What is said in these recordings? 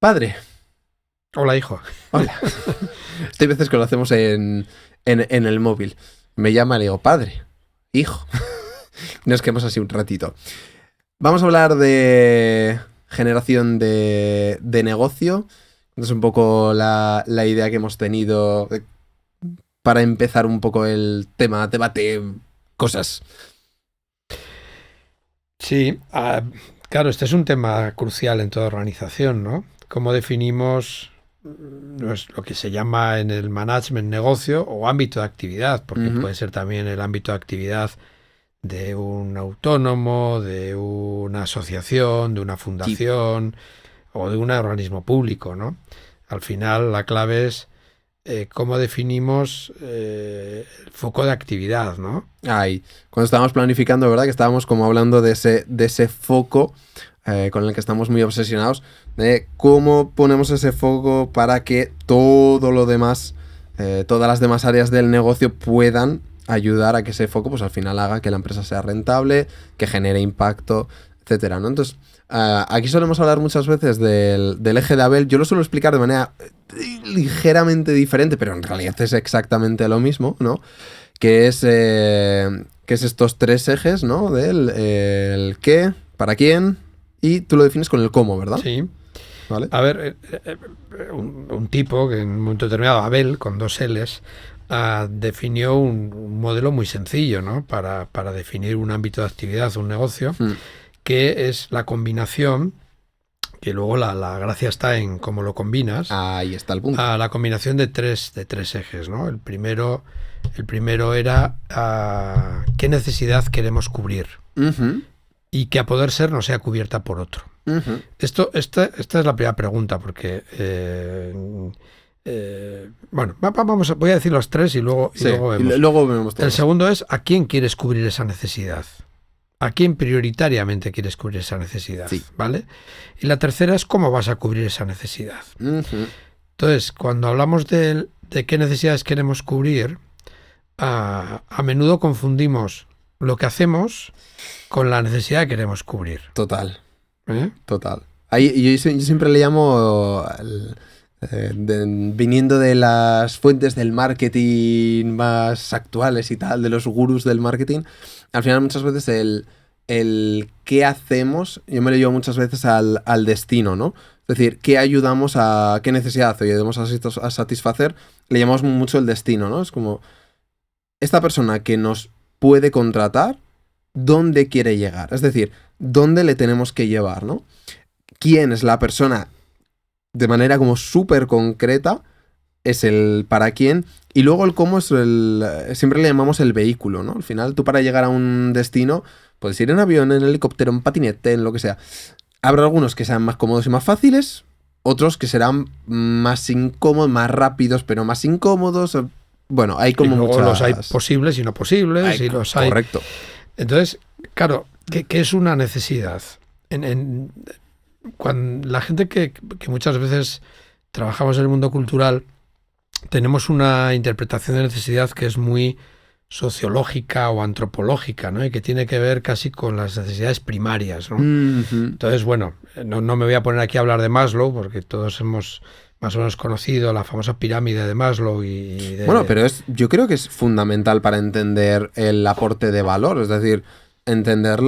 Padre. Hola, hijo. Hola. Hay veces que lo hacemos en el móvil. Me llama y le digo, padre, hijo. Nos quedamos así un ratito. Vamos a hablar de generación de negocio. Es un poco la idea que hemos tenido para empezar un poco el tema, debate, cosas. Sí, claro, este es un tema crucial en toda organización, ¿no? ¿Cómo definimos lo que se llama en el management negocio o ámbito de actividad? Porque puede ser también el ámbito de actividad de un autónomo, de una asociación, de una fundación o de un organismo público, ¿no? Al final la clave es cómo definimos el foco de actividad, ¿no? Cuando estábamos planificando, ¿verdad? Que estábamos como hablando de ese foco con el que estamos muy obsesionados, de cómo ponemos ese foco para que todo lo demás, todas las demás áreas del negocio puedan ayudar a que ese foco, pues al final haga que la empresa sea rentable, que genere impacto, etcétera, ¿no? Entonces, aquí solemos hablar muchas veces del eje de Abel. Yo lo suelo explicar de manera ligeramente diferente, pero en realidad es exactamente lo mismo, ¿no? Que es estos tres ejes, ¿no? Del el qué, para quién, y tú lo defines con el cómo, ¿verdad? Sí. ¿Vale? A ver, un tipo que en un momento determinado, Abel, con 2 L's, definió un modelo muy sencillo, ¿no? Para definir un ámbito de actividad, un negocio, que es la combinación, que luego la gracia está en cómo lo combinas. Ahí está el punto. La combinación de tres ejes, ¿no? El primero era qué necesidad queremos cubrir y que a poder ser no sea cubierta por otro. Esta es la primera pregunta, porque voy a decir los tres y luego vemos. Luego vemos todos. El segundo es ¿a quién quieres cubrir esa necesidad? ¿A quién prioritariamente quieres cubrir esa necesidad? Sí. ¿Vale? Y la tercera es cómo vas a cubrir esa necesidad. Entonces, cuando hablamos de qué necesidades queremos cubrir, a menudo confundimos lo que hacemos con la necesidad que queremos cubrir. Total. ¿Eh? Total. Yo siempre le llamo, viniendo de las fuentes del marketing más actuales y tal, de los gurús del marketing, al final muchas veces el qué hacemos, yo me lo llevo muchas veces al destino, ¿no? Es decir, qué ayudamos a qué necesidad ayudamos a satisfacer, le llamamos mucho el destino, ¿no? Es como, esta persona que nos puede contratar, ¿dónde quiere llegar? Es decir, ¿dónde le tenemos que llevar, ¿no? ¿Quién es la persona? De manera como súper concreta, es el para quién. Y luego el cómo es siempre le llamamos el vehículo, ¿no? Al final, tú para llegar a un destino, puedes ir en avión, en helicóptero, en patinete, en lo que sea. Habrá algunos que sean más cómodos y más fáciles, otros que serán más incómodos, más rápidos, pero más incómodos. Bueno, hay como muchas... Los hay posibles y no posibles. Correcto. Entonces, claro, ¿qué es una necesidad? Cuando la gente que muchas veces trabajamos en el mundo cultural, tenemos una interpretación de necesidad que es muy sociológica o antropológica, ¿no? Y que tiene que ver casi con las necesidades primarias, ¿no? Entonces, bueno, no me voy a poner aquí a hablar de Maslow, porque todos hemos más o menos conocido la famosa pirámide de Maslow Bueno, pero yo creo que es fundamental para entender el aporte de valor, es decir, entender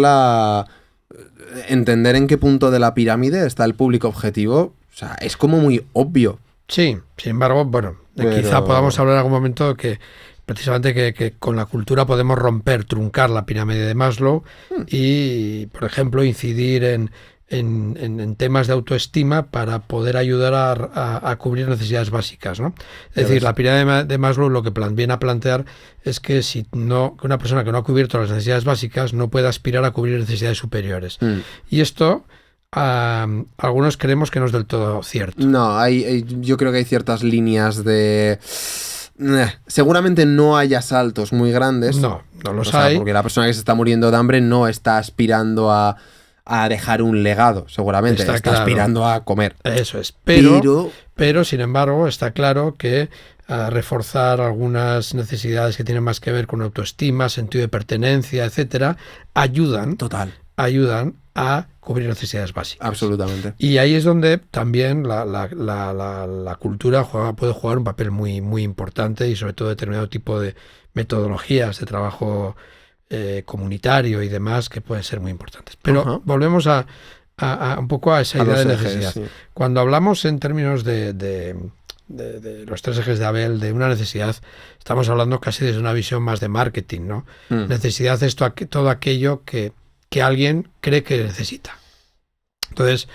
en qué punto de la pirámide está el público objetivo, o sea, es como muy obvio. Sí, sin embargo, bueno, quizá podamos hablar en algún momento que precisamente que con la cultura podemos truncar la pirámide de Maslow y, por ejemplo, incidir en temas de autoestima para poder ayudar a cubrir necesidades básicas, ¿no? Es decir, la pirámide de Maslow lo que viene a plantear es que que una persona que no ha cubierto las necesidades básicas no puede aspirar a cubrir necesidades superiores. Y esto algunos creemos que no es del todo cierto. No, yo creo que hay ciertas líneas de... Seguramente no haya saltos muy grandes. No los hay. Porque la persona que se está muriendo de hambre no está aspirando a dejar un legado, seguramente. Está claro. Aspirando a comer. Eso es. Pero, sin embargo, está claro que reforzar algunas necesidades que tienen más que ver con autoestima, sentido de pertenencia, etcétera, ayudan a cubrir necesidades básicas. Absolutamente. Y ahí es donde también la cultura puede jugar un papel muy, muy importante, y sobre todo determinado tipo de metodologías de trabajo comunitario y demás que pueden ser muy importantes. Pero volvemos a un poco a esa idea de necesidad. Sí. Cuando hablamos en términos de los 3 ejes de Abel, de una necesidad, estamos hablando casi desde una visión más de marketing, ¿no? Necesidad es todo aquello que alguien cree que necesita. Entonces,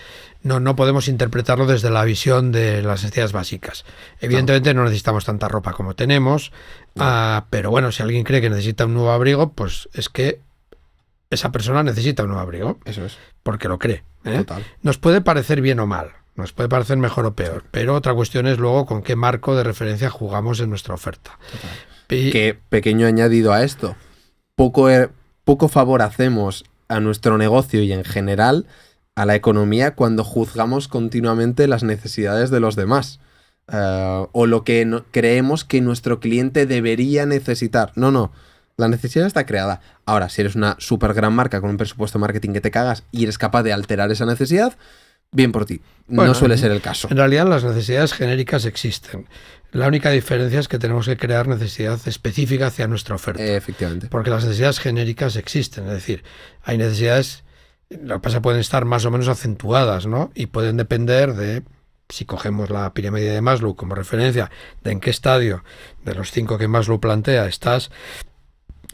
no podemos interpretarlo desde la visión de las necesidades básicas. Evidentemente no necesitamos tanta ropa como tenemos, pero bueno, si alguien cree que necesita un nuevo abrigo, pues es que esa persona necesita un nuevo abrigo. Eso es. Porque lo cree. Total. Nos puede parecer bien o mal, nos puede parecer mejor o peor, pero otra cuestión es luego con qué marco de referencia jugamos en nuestra oferta. Que pequeño añadido a esto, poco favor hacemos a nuestro negocio y en general a la economía cuando juzgamos continuamente las necesidades de los demás. O lo que creemos que nuestro cliente debería necesitar. No. La necesidad está creada. Ahora, si eres una súper gran marca con un presupuesto de marketing que te cagas y eres capaz de alterar esa necesidad, bien por ti. Bueno, no suele ser el caso. En realidad las necesidades genéricas existen. La única diferencia es que tenemos que crear necesidad específica hacia nuestra oferta. Efectivamente. Porque las necesidades genéricas existen. Es decir, hay necesidades, lo que pasa es que pueden estar más o menos acentuadas, ¿no? Y pueden depender de, si cogemos la pirámide de Maslow como referencia, de en qué estadio de los 5 que Maslow plantea estás.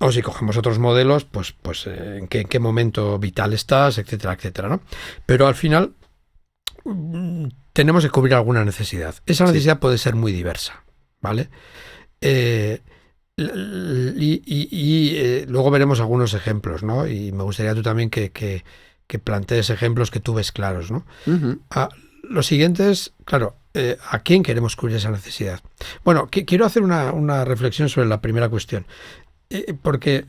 O si cogemos otros modelos, pues en qué momento vital estás, etcétera, etcétera, ¿no? Pero al final tenemos que cubrir alguna necesidad. Esa necesidad puede ser muy diversa, ¿vale? Luego veremos algunos ejemplos, ¿no? Y me gustaría tú también que plantees ejemplos que tú ves claros, ¿no? Lo siguiente es, claro, ¿a quién queremos cubrir esa necesidad? Bueno, quiero hacer una reflexión sobre la primera cuestión. Porque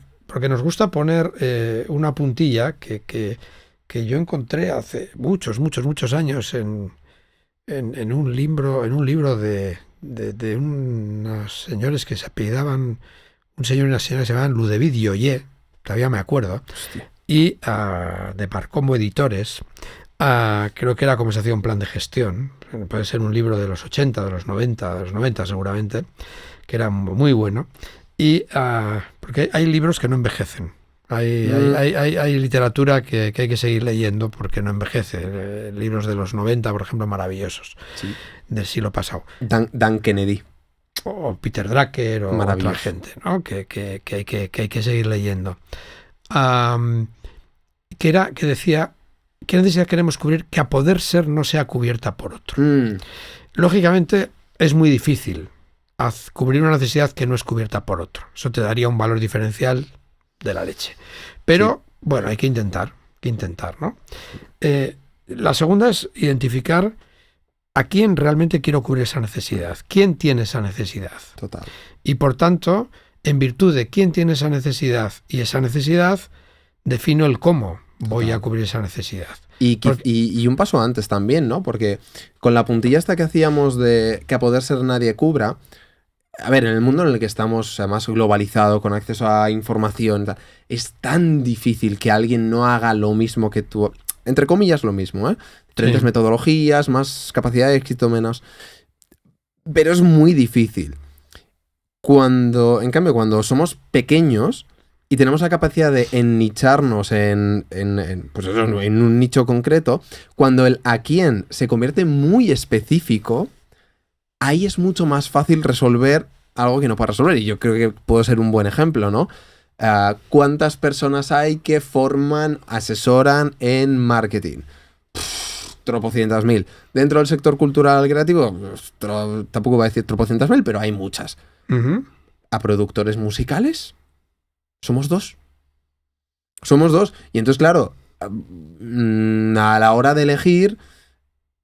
nos gusta poner una puntilla que yo encontré hace muchos años en un libro de unos señores que se apellidaban, un señor y una señora que se llamaban Ludovic Joyet, todavía me acuerdo. Hostia. Y de Parcombo Editores, creo que era Conversación Plan de Gestión, puede ser un libro de los 80, de los 90 seguramente, que era muy bueno. Y porque hay libros que no envejecen. Hay literatura que hay que seguir leyendo porque no envejece. Libros de los 90, por ejemplo, maravillosos, sí, del siglo pasado. Dan Kennedy. O Peter Drucker o otra gente, ¿no? Que hay que seguir leyendo. Que decía, ¿qué necesidad queremos cubrir que a poder ser no sea cubierta por otro? Lógicamente es muy difícil cubrir una necesidad que no es cubierta por otro. Eso te daría un valor diferencial de la leche. Pero, sí, bueno, hay que intentar, ¿no? La segunda es identificar a quién realmente quiero cubrir esa necesidad. ¿Quién tiene esa necesidad? Total. Y por tanto, en virtud de quién tiene esa necesidad y esa necesidad, defino el cómo voy a cubrir esa necesidad. Y un paso antes también, ¿no? Porque con la puntilla esta que hacíamos de que a poder ser nadie cubra, a ver, en el mundo en el que estamos, además globalizado, con acceso a información, es tan difícil que alguien no haga lo mismo que tú. Entre comillas, lo mismo, ¿eh? Diferentes metodologías, más capacidad de éxito, menos. Pero es muy difícil. En cambio, cuando somos pequeños y tenemos la capacidad de ennicharnos en un nicho concreto, cuando el a quién se convierte muy específico, ahí es mucho más fácil resolver algo que no pueda resolver. Y yo creo que puedo ser un buen ejemplo, ¿no? ¿Cuántas personas hay que forman, asesoran en marketing? Tropocientas mil. Dentro del sector cultural creativo, tampoco voy a decir tropocientas mil, pero hay muchas. Uh-huh. ¿A productores musicales? Somos dos. Y entonces, claro, a la hora de elegir,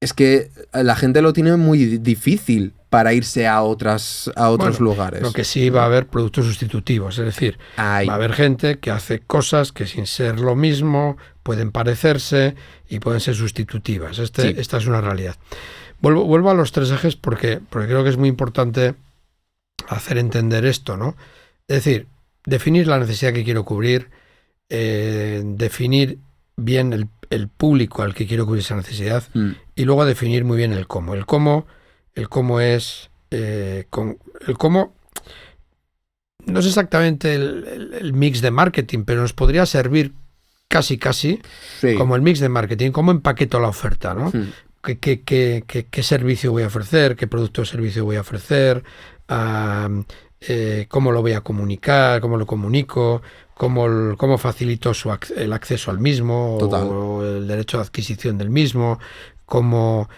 es que la gente lo tiene muy difícil para irse a otros lugares. Lo que sí va a haber productos sustitutivos, es decir, va a haber gente que hace cosas que sin ser lo mismo pueden parecerse y pueden ser sustitutivas. Esta es una realidad. Vuelvo a los 3 ejes porque creo que es muy importante hacer entender esto, ¿no? Es decir, definir la necesidad que quiero cubrir, definir bien el público al que quiero cubrir esa necesidad y luego definir muy bien el cómo. El cómo es... el cómo no es exactamente el mix de marketing, pero nos podría servir casi Sí. como el mix de marketing, cómo empaqueto la oferta, ¿no? ¿Qué servicio voy a ofrecer? ¿Qué producto o servicio voy a ofrecer? ¿Cómo lo voy a comunicar? ¿Cómo lo comunico? ¿Cómo facilito el acceso al mismo? Total. O el derecho de adquisición del mismo? ¿Cómo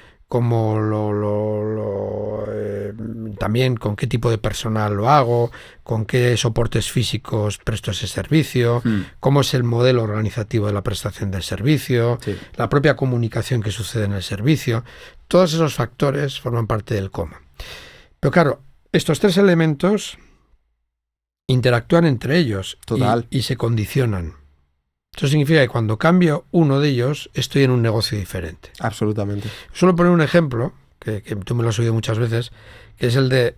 también con qué tipo de personal lo hago? ¿Con qué soportes físicos presto ese servicio? ¿Cómo es el modelo organizativo de la prestación del servicio? Sí. La propia comunicación que sucede en el servicio. Todos esos factores forman parte del cómo. Pero claro, estos tres elementos interactúan entre ellos y se condicionan. Eso significa que cuando cambio uno de ellos, estoy en un negocio diferente. Absolutamente. Suelo poner un ejemplo, que tú me lo has oído muchas veces, que es el de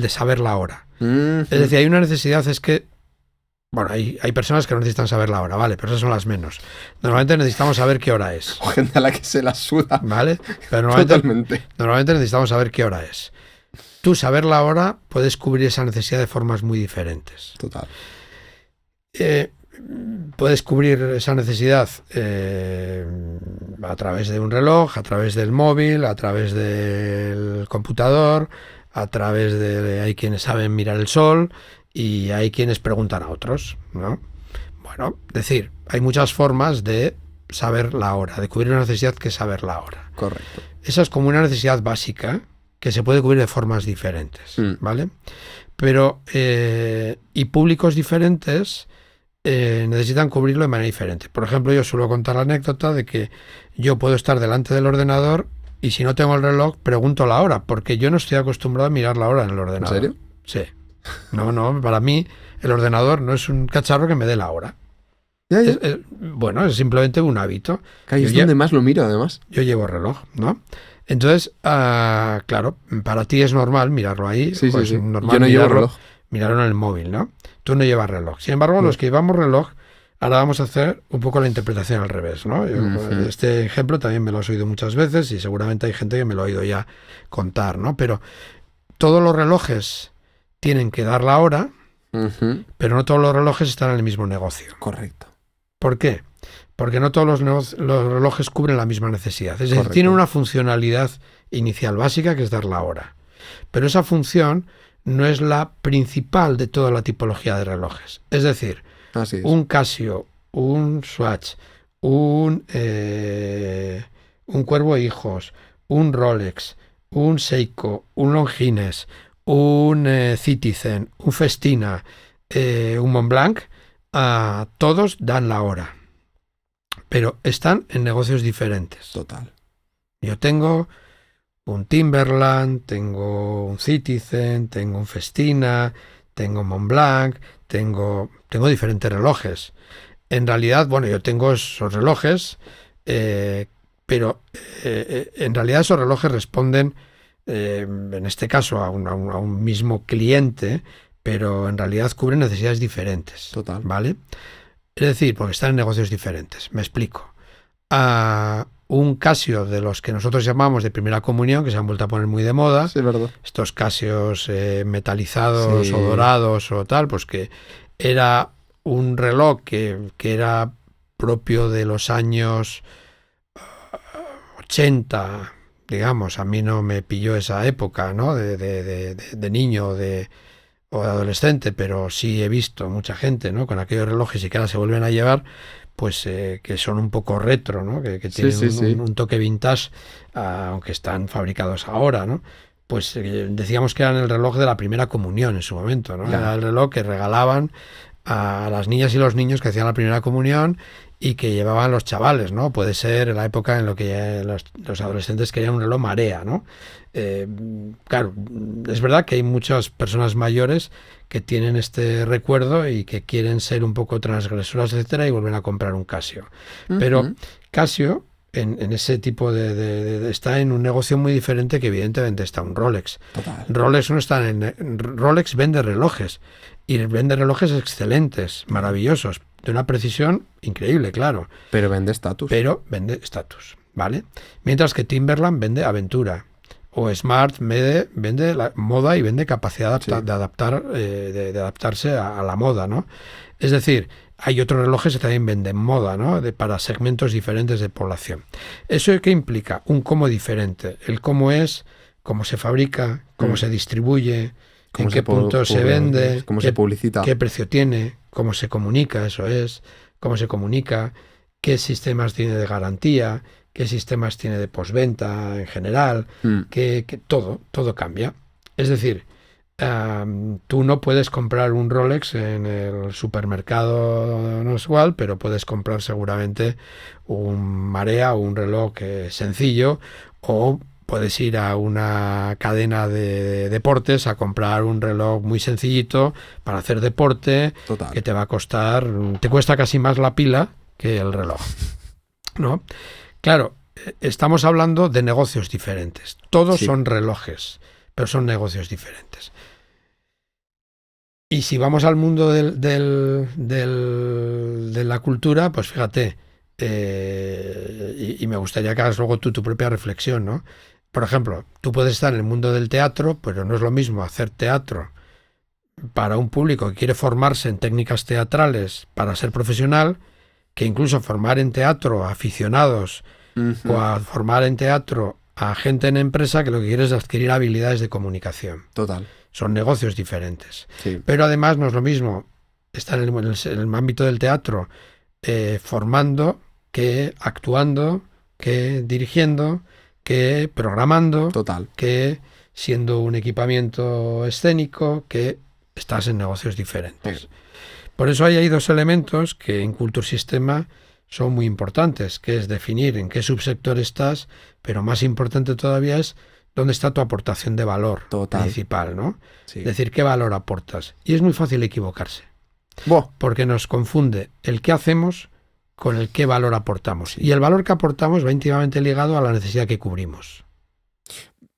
saber la hora. Es decir, hay una necesidad, es que bueno, hay personas que no necesitan saber la hora, ¿vale? Pero esas son las menos. Normalmente necesitamos saber qué hora es. O gente a la que se la suda. ¿Vale? Pero normalmente necesitamos saber qué hora es. Tú saber la hora puedes cubrir esa necesidad de formas muy diferentes. Total. Puedes cubrir esa necesidad a través de un reloj, a través del móvil, a través del computador, a través de... Hay quienes saben mirar el sol y hay quienes preguntan a otros, ¿no? Bueno, es decir, hay muchas formas de saber la hora, de cubrir una necesidad que es saber la hora. Correcto. Esa es como una necesidad básica que se puede cubrir de formas diferentes, ¿vale? Pero, y públicos diferentes necesitan cubrirlo de manera diferente. Por ejemplo, yo suelo contar la anécdota de que yo puedo estar delante del ordenador y si no tengo el reloj, pregunto la hora, porque yo no estoy acostumbrado a mirar la hora en el ordenador. ¿En serio? Sí. No, para mí el ordenador no es un cacharro que me dé la hora. Ya. Bueno, es simplemente un hábito. Es donde más lo miro, además. Yo llevo reloj, ¿no? Entonces, claro, para ti es normal mirarlo ahí. Sí, pues sí. Normal yo no llevo reloj. Mirarlo en el móvil, ¿no? Tú no llevas reloj. Sin embargo, los que llevamos reloj, ahora vamos a hacer un poco la interpretación al revés, ¿no? Este ejemplo también me lo has oído muchas veces y seguramente hay gente que me lo ha oído ya contar, ¿no? Pero todos los relojes tienen que dar la hora, pero no todos los relojes están en el mismo negocio. Correcto. ¿Por qué? Porque no todos los relojes cubren la misma necesidad. Es decir, tienen una funcionalidad inicial básica que es dar la hora. Pero esa función no es la principal de toda la tipología de relojes. Es decir, un Casio, un Swatch, un Cuervo Hijos, un Rolex, un Seiko, un Longines, un Citizen, un Festina, un Montblanc, todos dan la hora. Pero están en negocios diferentes. Total. Yo tengo un Timberland, tengo un Citizen, tengo un Festina, tengo un Montblanc, tengo diferentes relojes. En realidad, bueno, yo tengo esos relojes, pero en realidad esos relojes responden, en este caso, a un mismo cliente, pero en realidad cubren necesidades diferentes. Total. ¿Vale? Es decir, porque están en negocios diferentes. Me explico. Un Casio de los que nosotros llamamos de primera comunión, que se han vuelto a poner muy de moda. Sí, es verdad. Estos Casios metalizados o dorados o tal, pues que era un reloj que era propio de los años 80, digamos. A mí no me pilló esa época, ¿no? De niño o de adolescente, pero sí he visto mucha gente, ¿no? Con aquellos relojes y que ahora se vuelven a llevar, pues que son un poco retro, ¿no? Que tienen un toque vintage, aunque están fabricados ahora, ¿no? Pues decíamos que eran el reloj de la primera comunión en su momento, ¿no? Era el reloj que regalaban a las niñas y los niños que hacían la primera comunión y que llevaban los chavales, ¿no? Puede ser en la época en la que los adolescentes querían un reloj marea, ¿no? Claro, es verdad que hay muchas personas mayores que tienen este recuerdo y que quieren ser un poco transgresoras, etcétera, y vuelven a comprar un Casio. Pero Casio en ese tipo está en un negocio muy diferente que evidentemente está un Rolex. Total. Rolex no está Rolex vende relojes y vende relojes excelentes, maravillosos, de una precisión increíble, claro. Pero vende estatus. ¿Vale? Mientras que Timberland vende aventura. O Smart vende la moda y vende capacidad de adaptarse a la moda, ¿no? Es decir, hay otros relojes que también venden moda, ¿no? Para segmentos diferentes de población. ¿Eso qué implica? Un cómo diferente. El cómo es, cómo se fabrica, cómo se distribuye, en qué punto se vende, cómo se publicita, qué precio tiene, cómo se comunica, qué sistemas tiene de garantía, qué sistemas tiene de postventa en general, que todo cambia. Es decir, tú no puedes comprar un Rolex en el supermercado no es igual, pero puedes comprar seguramente un Marea o un reloj sencillo, o puedes ir a una cadena de deportes a comprar un reloj muy sencillito para hacer deporte. Total. Que te cuesta casi más la pila que el reloj, ¿no? Claro, estamos hablando de negocios diferentes. Todos son relojes, pero son negocios diferentes. Y si vamos al mundo de la cultura, pues fíjate, y me gustaría que hagas luego tú tu propia reflexión, ¿no? Por ejemplo, tú puedes estar en el mundo del teatro, pero no es lo mismo hacer teatro para un público que quiere formarse en técnicas teatrales para ser profesional, que incluso formar en teatro a aficionados o a formar en teatro a gente en empresa que lo que quiere es adquirir habilidades de comunicación. Total. Son negocios diferentes. Sí. Pero además no es lo mismo estar en el ámbito del teatro formando que actuando, que dirigiendo, que programando, Total. que siendo un equipamiento escénico, que estás en negocios diferentes. Sí. Por eso hay dos elementos que en Cultursistema son muy importantes, que es definir en qué subsector estás, pero más importante todavía es dónde está tu aportación de valor principal, ¿no? Sí. Es decir, qué valor aportas. Y es muy fácil equivocarse, porque nos confunde el qué hacemos con el qué valor aportamos. Sí. Y el valor que aportamos va íntimamente ligado a la necesidad que cubrimos.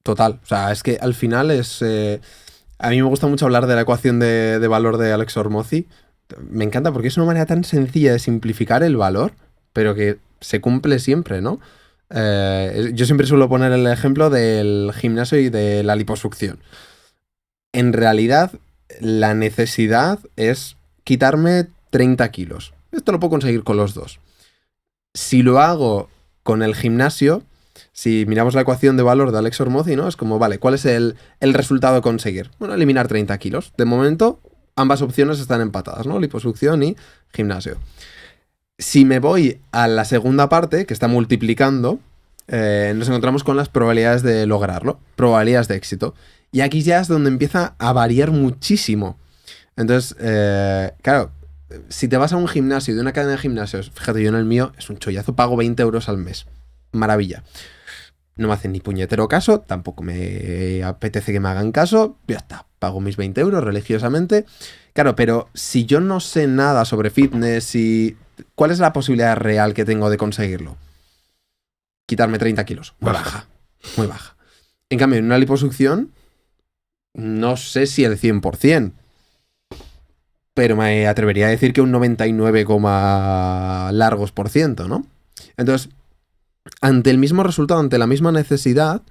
Total. O sea, es que al final es... a mí me gusta mucho hablar de la ecuación de valor de Alex Hormozi. Me encanta porque es una manera tan sencilla de simplificar el valor, pero que se cumple siempre, ¿no? Yo siempre suelo poner el ejemplo del gimnasio y de la liposucción. En realidad, la necesidad es quitarme 30 kilos. Esto lo puedo conseguir con los dos. Si lo hago con el gimnasio, si miramos la ecuación de valor de Alex Hormozi, ¿no? Es como, vale, ¿cuál es el resultado a conseguir? Bueno, eliminar 30 kilos. De momento, ambas opciones están empatadas, ¿no? Liposucción y gimnasio. Si me voy a la segunda parte, que está multiplicando, nos encontramos con las probabilidades de lograrlo, probabilidades de éxito. Y aquí ya es donde empieza a variar muchísimo. Entonces, claro, si te vas a un gimnasio, de una cadena de gimnasios, fíjate, yo en el mío es un chollazo, pago 20 euros al mes. Maravilla. No me hacen ni puñetero caso, tampoco me apetece que me hagan caso, ya está, pago mis 20 euros religiosamente. Claro, pero si yo no sé nada sobre fitness y... ¿Cuál es la posibilidad real que tengo de conseguirlo? Quitarme 30 kilos. Muy baja. Muy baja. En cambio, en una liposucción, no sé si el 100%, pero me atrevería a decir que un 99, largos por ciento, ¿no? Entonces, ante el mismo resultado, ante la misma necesidad,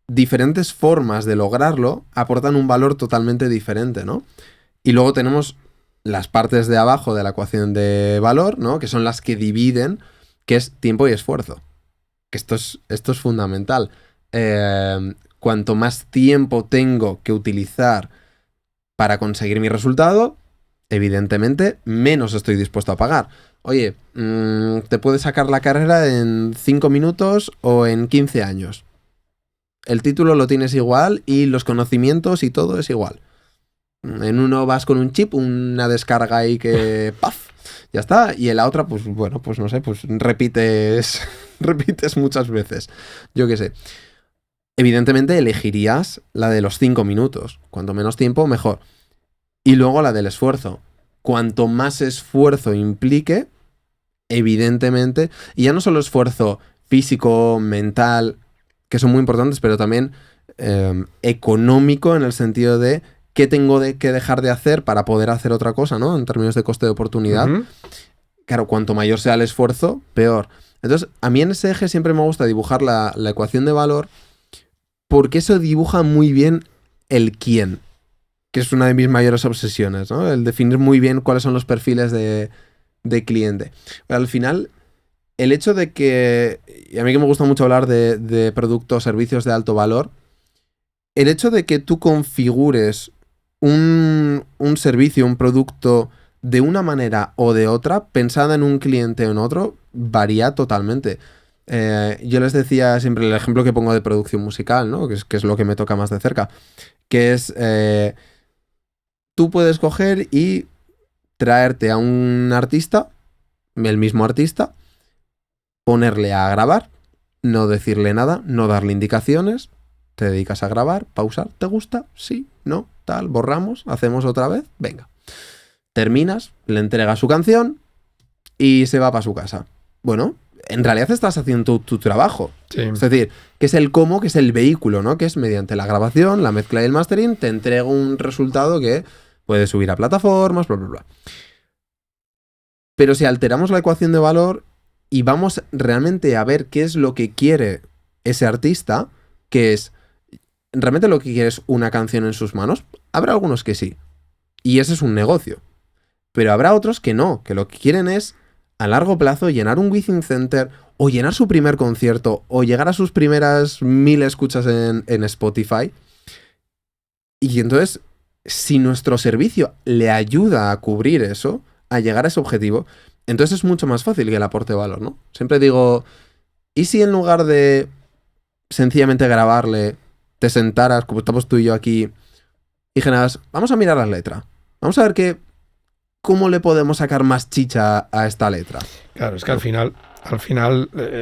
diferentes formas de lograrlo aportan un valor totalmente diferente, ¿no? Y luego tenemos las partes de abajo de la ecuación de valor, ¿no? Que son las que dividen, que es tiempo y esfuerzo. Que esto es fundamental. Cuanto más tiempo tengo que utilizar para conseguir mi resultado, evidentemente, menos estoy dispuesto a pagar. Oye, te puedes sacar la carrera en 5 minutos o en 15 años. El título lo tienes igual y los conocimientos y todo es igual. En uno vas con un chip, una descarga ahí que ¡paf! Ya está. Y en la otra, pues bueno, pues no sé, pues repites muchas veces. Yo qué sé. Evidentemente elegirías la de los 5 minutos. Cuanto menos tiempo, mejor. Y luego la del esfuerzo. Cuanto más esfuerzo implique, evidentemente, y ya no solo esfuerzo físico, mental, que son muy importantes, pero también económico en el sentido de qué tengo que dejar de hacer para poder hacer otra cosa, ¿no? En términos de coste de oportunidad. Claro, cuanto mayor sea el esfuerzo, peor. Entonces, a mí en ese eje siempre me gusta dibujar la ecuación de valor, porque eso dibuja muy bien el quién, que es una de mis mayores obsesiones, ¿no? El definir muy bien cuáles son los perfiles de cliente. Pero al final, el hecho de que, y a mí que me gusta mucho hablar de productos o servicios de alto valor, el hecho de que tú configures un servicio, un producto de una manera o de otra, pensada en un cliente o en otro, varía totalmente. Yo les decía siempre el ejemplo que pongo de producción musical, ¿no? Que es lo que me toca más de cerca, que es, tú puedes coger y traerte a un artista, el mismo artista, ponerle a grabar, no decirle nada, no darle indicaciones, te dedicas a grabar, pausar, ¿te gusta? Sí, no, tal, borramos, hacemos otra vez, venga. Terminas, le entregas su canción y se va para su casa. Bueno, en realidad estás haciendo tu trabajo. Sí. Es decir, que es el cómo, que es el vehículo, ¿no? Que es mediante la grabación, la mezcla y el mastering, te entrego un resultado que puedes subir a plataformas, bla, bla, bla. Pero si alteramos la ecuación de valor y vamos realmente a ver qué es lo que quiere ese artista, que es, ¿realmente lo que quiere es una canción en sus manos? Habrá algunos que sí. Y ese es un negocio. Pero habrá otros que no, que lo que quieren es, a largo plazo, llenar un Within Center o llenar su primer concierto o llegar a sus primeras 1000 escuchas en Spotify. Y entonces, si nuestro servicio le ayuda a cubrir eso, a llegar a ese objetivo, entonces es mucho más fácil que el aporte de valor, ¿no? Siempre digo, ¿y si en lugar de sencillamente grabarle, te sentaras, como estamos tú y yo aquí, y dijeras, vamos a mirar la letra, vamos a ver cómo le podemos sacar más chicha a esta letra? Claro, es que al final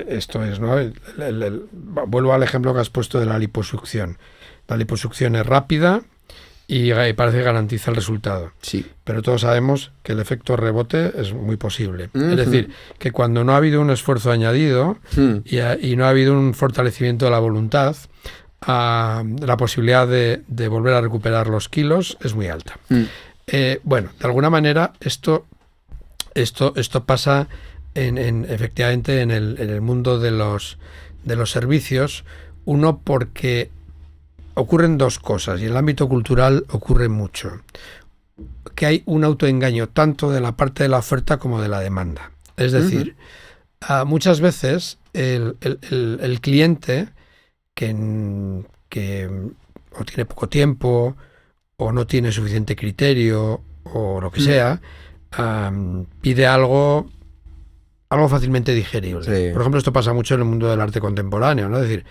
esto es, ¿no? Vuelvo al ejemplo que has puesto de la liposucción. La liposucción es rápida y parece que garantiza el resultado. Sí. Pero todos sabemos que el efecto rebote es muy posible. Es decir, que cuando no ha habido un esfuerzo añadido y no ha habido un fortalecimiento de la voluntad, la posibilidad de volver a recuperar los kilos es muy alta. Bueno, de alguna manera esto pasa efectivamente en el mundo de los servicios. Uno, porque ocurren dos cosas, y en el ámbito cultural ocurre mucho. Que hay un autoengaño tanto de la parte de la oferta como de la demanda. Es decir, muchas veces el cliente que o tiene poco tiempo o no tiene suficiente criterio o lo que sea, pide algo fácilmente digerible. Sí. Por ejemplo, esto pasa mucho en el mundo del arte contemporáneo, ¿no? Es decir,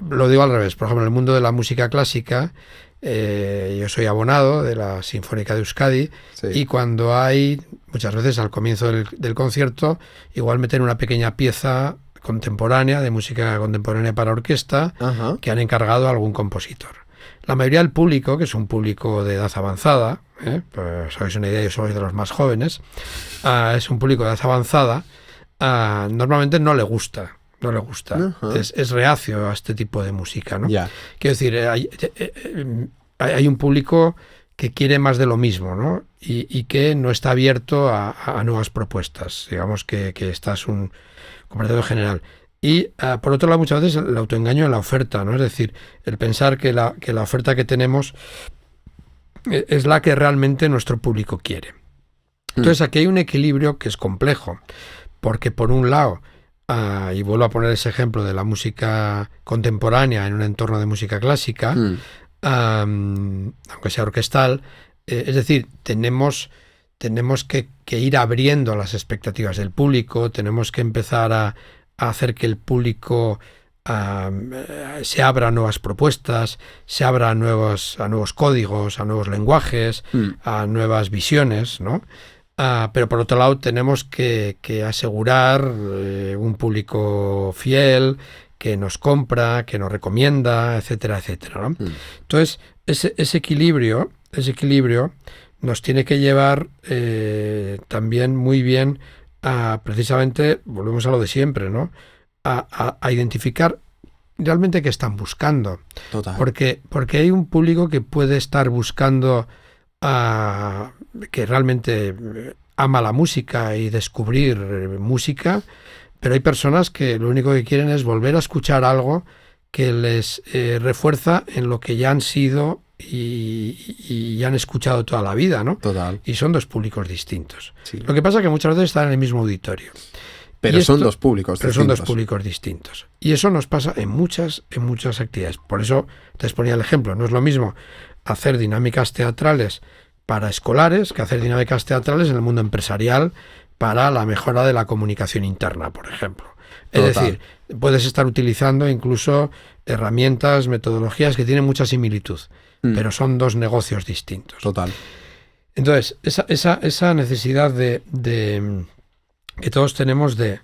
lo digo al revés. Por ejemplo, en el mundo de la música clásica, yo soy abonado de la Sinfónica de Euskadi, Sí. y cuando hay, muchas veces al comienzo del concierto, igual meten una pequeña pieza contemporánea, de música contemporánea para orquesta, que han encargado a algún compositor. La mayoría del público, que es un público de edad avanzada, pues sabéis una idea, yo soy de los más jóvenes, es un público de edad avanzada, normalmente no le gusta. Es reacio a este tipo de música, ¿no? Yeah. Quiero decir, hay un público que quiere más de lo mismo, ¿no? Y que no está abierto a nuevas propuestas. Digamos que esta es un comportamiento general. Y por otro lado, muchas veces el autoengaño en la oferta, ¿no? Es decir, el pensar que la oferta que tenemos es la que realmente nuestro público quiere. Entonces aquí hay un equilibrio que es complejo, porque por un lado, y vuelvo a poner ese ejemplo de la música contemporánea en un entorno de música clásica, aunque sea orquestal, es decir, tenemos que ir abriendo las expectativas del público, tenemos que empezar a hacer que el público se abra a nuevas propuestas, se abra a nuevos códigos, a nuevos lenguajes, a nuevas visiones, ¿no? Pero por otro lado tenemos que asegurar un público fiel, que nos compra, que nos recomienda, etcétera, etcétera, ¿no? Entonces, ese equilibrio nos tiene que llevar también muy bien precisamente, volvemos a lo de siempre, ¿no? A identificar realmente qué están buscando. Total. Porque hay un público que puede estar buscando que realmente ama la música y descubrir música, pero hay personas que lo único que quieren es volver a escuchar algo que les refuerza en lo que ya han sido y han escuchado toda la vida, ¿no? Total. Y son dos públicos distintos. Sí. Lo que pasa es que muchas veces están en el mismo auditorio. Pero son dos públicos pero distintos. son dos públicos distintos. Y eso nos pasa en muchas actividades. Por eso te ponía el ejemplo. No es lo mismo hacer dinámicas teatrales para escolares que hacer dinámicas teatrales en el mundo empresarial para la mejora de la comunicación interna, por ejemplo. Es decir, puedes estar utilizando incluso herramientas, metodologías que tienen mucha similitud, pero son dos negocios distintos. Total. Entonces, esa necesidad de que todos tenemos de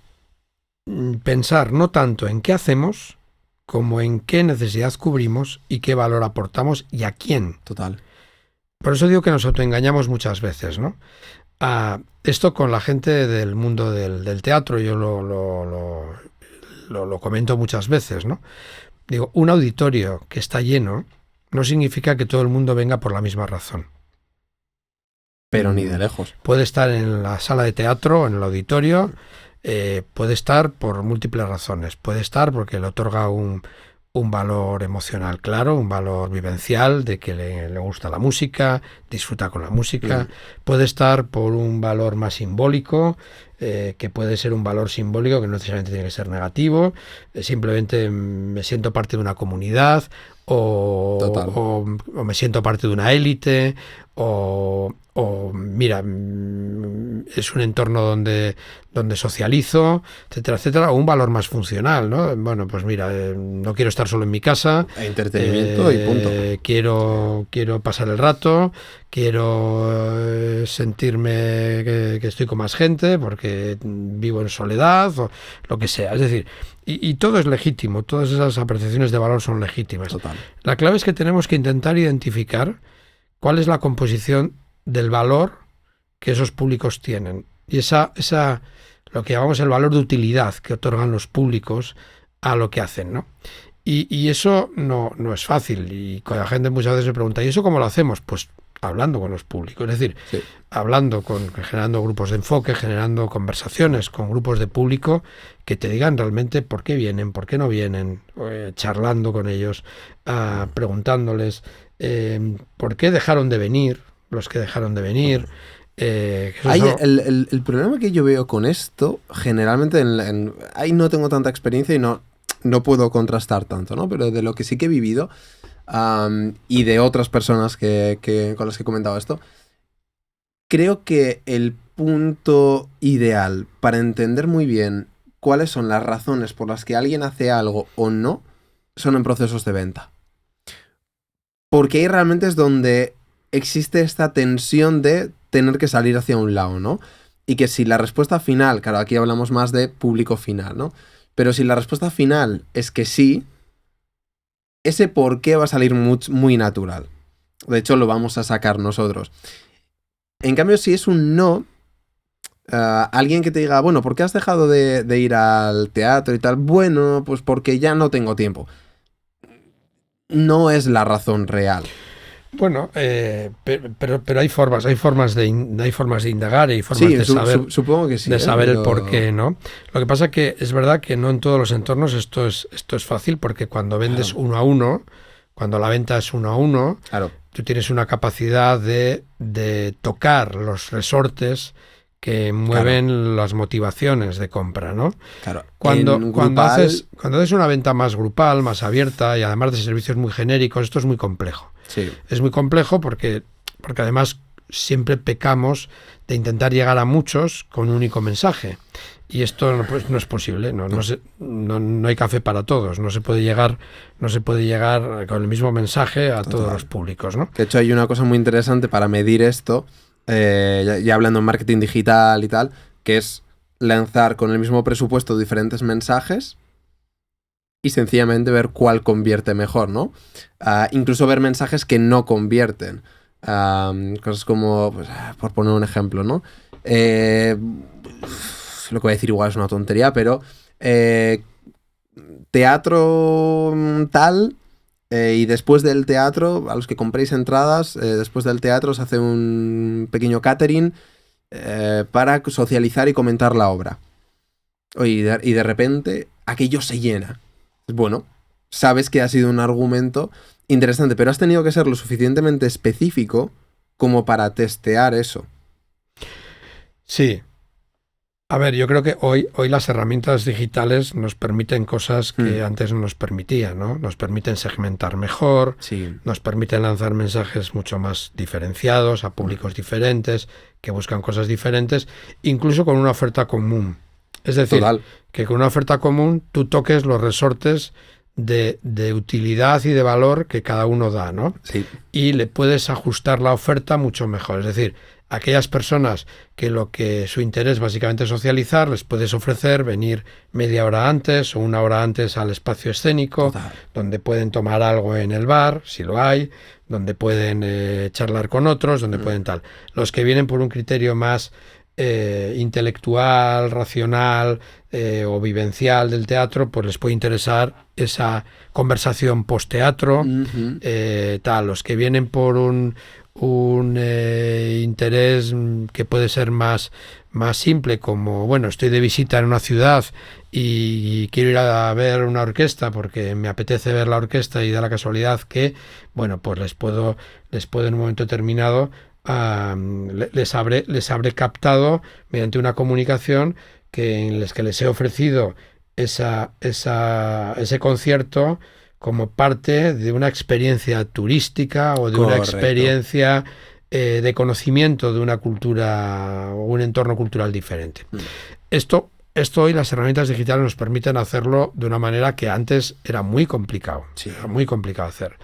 pensar no tanto en qué hacemos, como en qué necesidad cubrimos y qué valor aportamos y a quién. Total. Por eso digo que nos autoengañamos muchas veces, ¿no? Esto con la gente del mundo del teatro, yo lo comento muchas veces, ¿no? Digo, un auditorio que está lleno no significa que todo el mundo venga por la misma razón. Pero ni de lejos. Puede estar en la sala de teatro, en el auditorio, puede estar por múltiples razones. Puede estar porque le otorga un valor emocional claro, un valor vivencial de que le gusta la música, disfruta con la música. Puede estar por un valor más simbólico, que puede ser un valor simbólico que no necesariamente tiene que ser negativo. Simplemente me siento parte de una comunidad o me siento parte de una élite o mira, es un entorno donde socializo, etcétera, etcétera, o un valor más funcional, ¿no? Bueno, pues mira, no quiero estar solo en mi casa. Entretenimiento y punto. Quiero pasar el rato, quiero sentirme que estoy con más gente porque vivo en soledad o lo que sea. Es decir, y todo es legítimo, todas esas apreciaciones de valor son legítimas. Total. La clave es que tenemos que intentar identificar cuál es la composición del valor que esos públicos tienen. Y esa lo que llamamos el valor de utilidad que otorgan los públicos a lo que hacen, ¿no? Y eso no es fácil. Y la gente muchas veces me pregunta, ¿y eso cómo lo hacemos? Pues hablando con los públicos, es decir, generando grupos de enfoque, generando conversaciones con grupos de público que te digan realmente por qué vienen, por qué no vienen, charlando con ellos, preguntándoles por qué dejaron de venir, los que dejaron de venir. El problema que yo veo con esto, generalmente, ahí no tengo tanta experiencia y no puedo contrastar tanto, ¿no? Pero de lo que sí que he vivido y de otras personas con las que he comentado esto, creo que el punto ideal para entender muy bien cuáles son las razones por las que alguien hace algo o no son en procesos de venta. Porque ahí realmente es donde existe esta tensión de tener que salir hacia un lado, ¿no? Y que si la respuesta final, claro, aquí hablamos más de público final, ¿no? Pero si la respuesta final es que sí, ese por qué va a salir muy natural. De hecho, lo vamos a sacar nosotros. En cambio, si es un no, alguien que te diga, bueno, ¿por qué has dejado de ir al teatro y tal? Bueno, pues porque ya no tengo tiempo. No es la razón real. Bueno, pero hay formas de indagar y formas de saber. Supongo que sí. De saber el porqué, ¿no? Lo que pasa que es verdad que no en todos los entornos esto es fácil, porque cuando vendes uno a uno, cuando la venta es uno a uno, tú tienes una capacidad de tocar los resortes que mueven las motivaciones de compra, ¿no? Claro. Cuando haces una venta más grupal, más abierta y además de servicios muy genéricos, esto es muy complejo. Sí. Es muy complejo porque además siempre pecamos de intentar llegar a muchos con un único mensaje. Y esto no es posible, no hay café para todos, no se puede llegar con el mismo mensaje a todos los públicos, ¿no? De hecho, hay una cosa muy interesante para medir esto, ya hablando en marketing digital y tal, que es lanzar con el mismo presupuesto diferentes mensajes y sencillamente ver cuál convierte mejor, ¿no? Incluso ver mensajes que no convierten. Cosas como, pues, por poner un ejemplo, ¿no? lo que voy a decir igual es una tontería, pero teatro tal, y después del teatro, a los que compréis entradas, después del teatro se hace un pequeño catering para socializar y comentar la obra. Y de repente aquello se llena. Bueno, sabes que ha sido un argumento interesante, pero has tenido que ser lo suficientemente específico como para testear eso. Sí. A ver, yo creo que hoy las herramientas digitales nos permiten cosas que antes no nos permitían, ¿no? Nos permiten segmentar mejor, Sí. nos permiten lanzar mensajes mucho más diferenciados a públicos diferentes, que buscan cosas diferentes, incluso con una oferta común. Es decir, Total. que con una oferta común tú toques los resortes de utilidad y de valor que cada uno da, ¿no? Sí. Y le puedes ajustar la oferta mucho mejor. Es decir, aquellas personas que su interés básicamente es socializar, les puedes ofrecer venir media hora antes o una hora antes al espacio escénico, Total. donde pueden tomar algo en el bar, si lo hay, donde pueden charlar con otros, donde pueden tal. Los que vienen por un criterio más intelectual, racional o vivencial del teatro, pues les puede interesar esa conversación post-teatro, tal. Los que vienen por un interés que puede ser más simple, como, bueno, estoy de visita en una ciudad y quiero ir a ver una orquesta porque me apetece ver la orquesta y da la casualidad que, bueno, pues les puedo en un momento determinado les habré captado mediante una comunicación en las que les he ofrecido ese concierto como parte de una experiencia turística o de una experiencia de conocimiento de una cultura o un entorno cultural diferente. Esto hoy las herramientas digitales nos permiten hacerlo de una manera que antes era muy complicado. Sí. Era muy complicado hacer.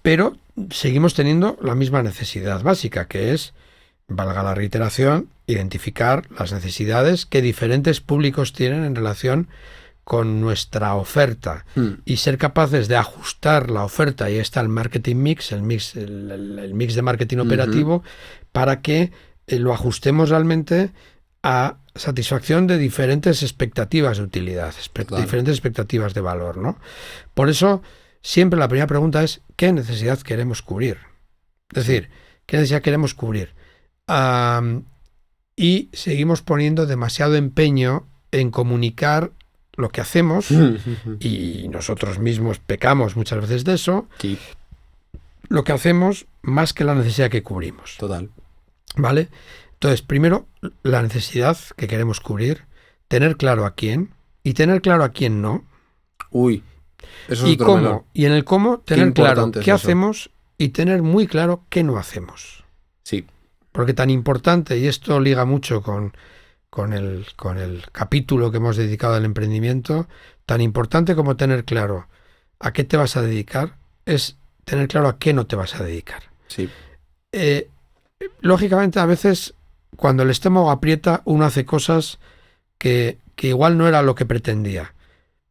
Pero seguimos teniendo la misma necesidad básica, que es, valga la reiteración, identificar las necesidades que diferentes públicos tienen en relación con nuestra oferta y ser capaces de ajustar la oferta, y ahí está el marketing mix, el mix de marketing operativo, para que lo ajustemos realmente a satisfacción de diferentes expectativas de utilidad, diferentes expectativas de valor, ¿no? Por eso siempre la primera pregunta es ¿qué necesidad queremos cubrir? Es decir, ¿qué necesidad queremos cubrir? Y seguimos poniendo demasiado empeño en comunicar lo que hacemos, y nosotros mismos pecamos muchas veces de eso, Sí. Lo que hacemos más que la necesidad que cubrimos. Total. ¿Vale? Entonces, primero, la necesidad que queremos cubrir, tener claro a quién y tener claro a quién no. Uy. Eso es y otro cómo. melón. Y en el cómo, tener claro qué eso. hacemos y tener muy claro qué no hacemos. Sí. Porque tan importante, y esto liga mucho con el capítulo que hemos dedicado al emprendimiento, tan importante como tener claro a qué te vas a dedicar, es tener claro a qué no te vas a dedicar. Sí. Lógicamente, a veces, cuando el estómago aprieta, uno hace cosas que igual no era lo que pretendía.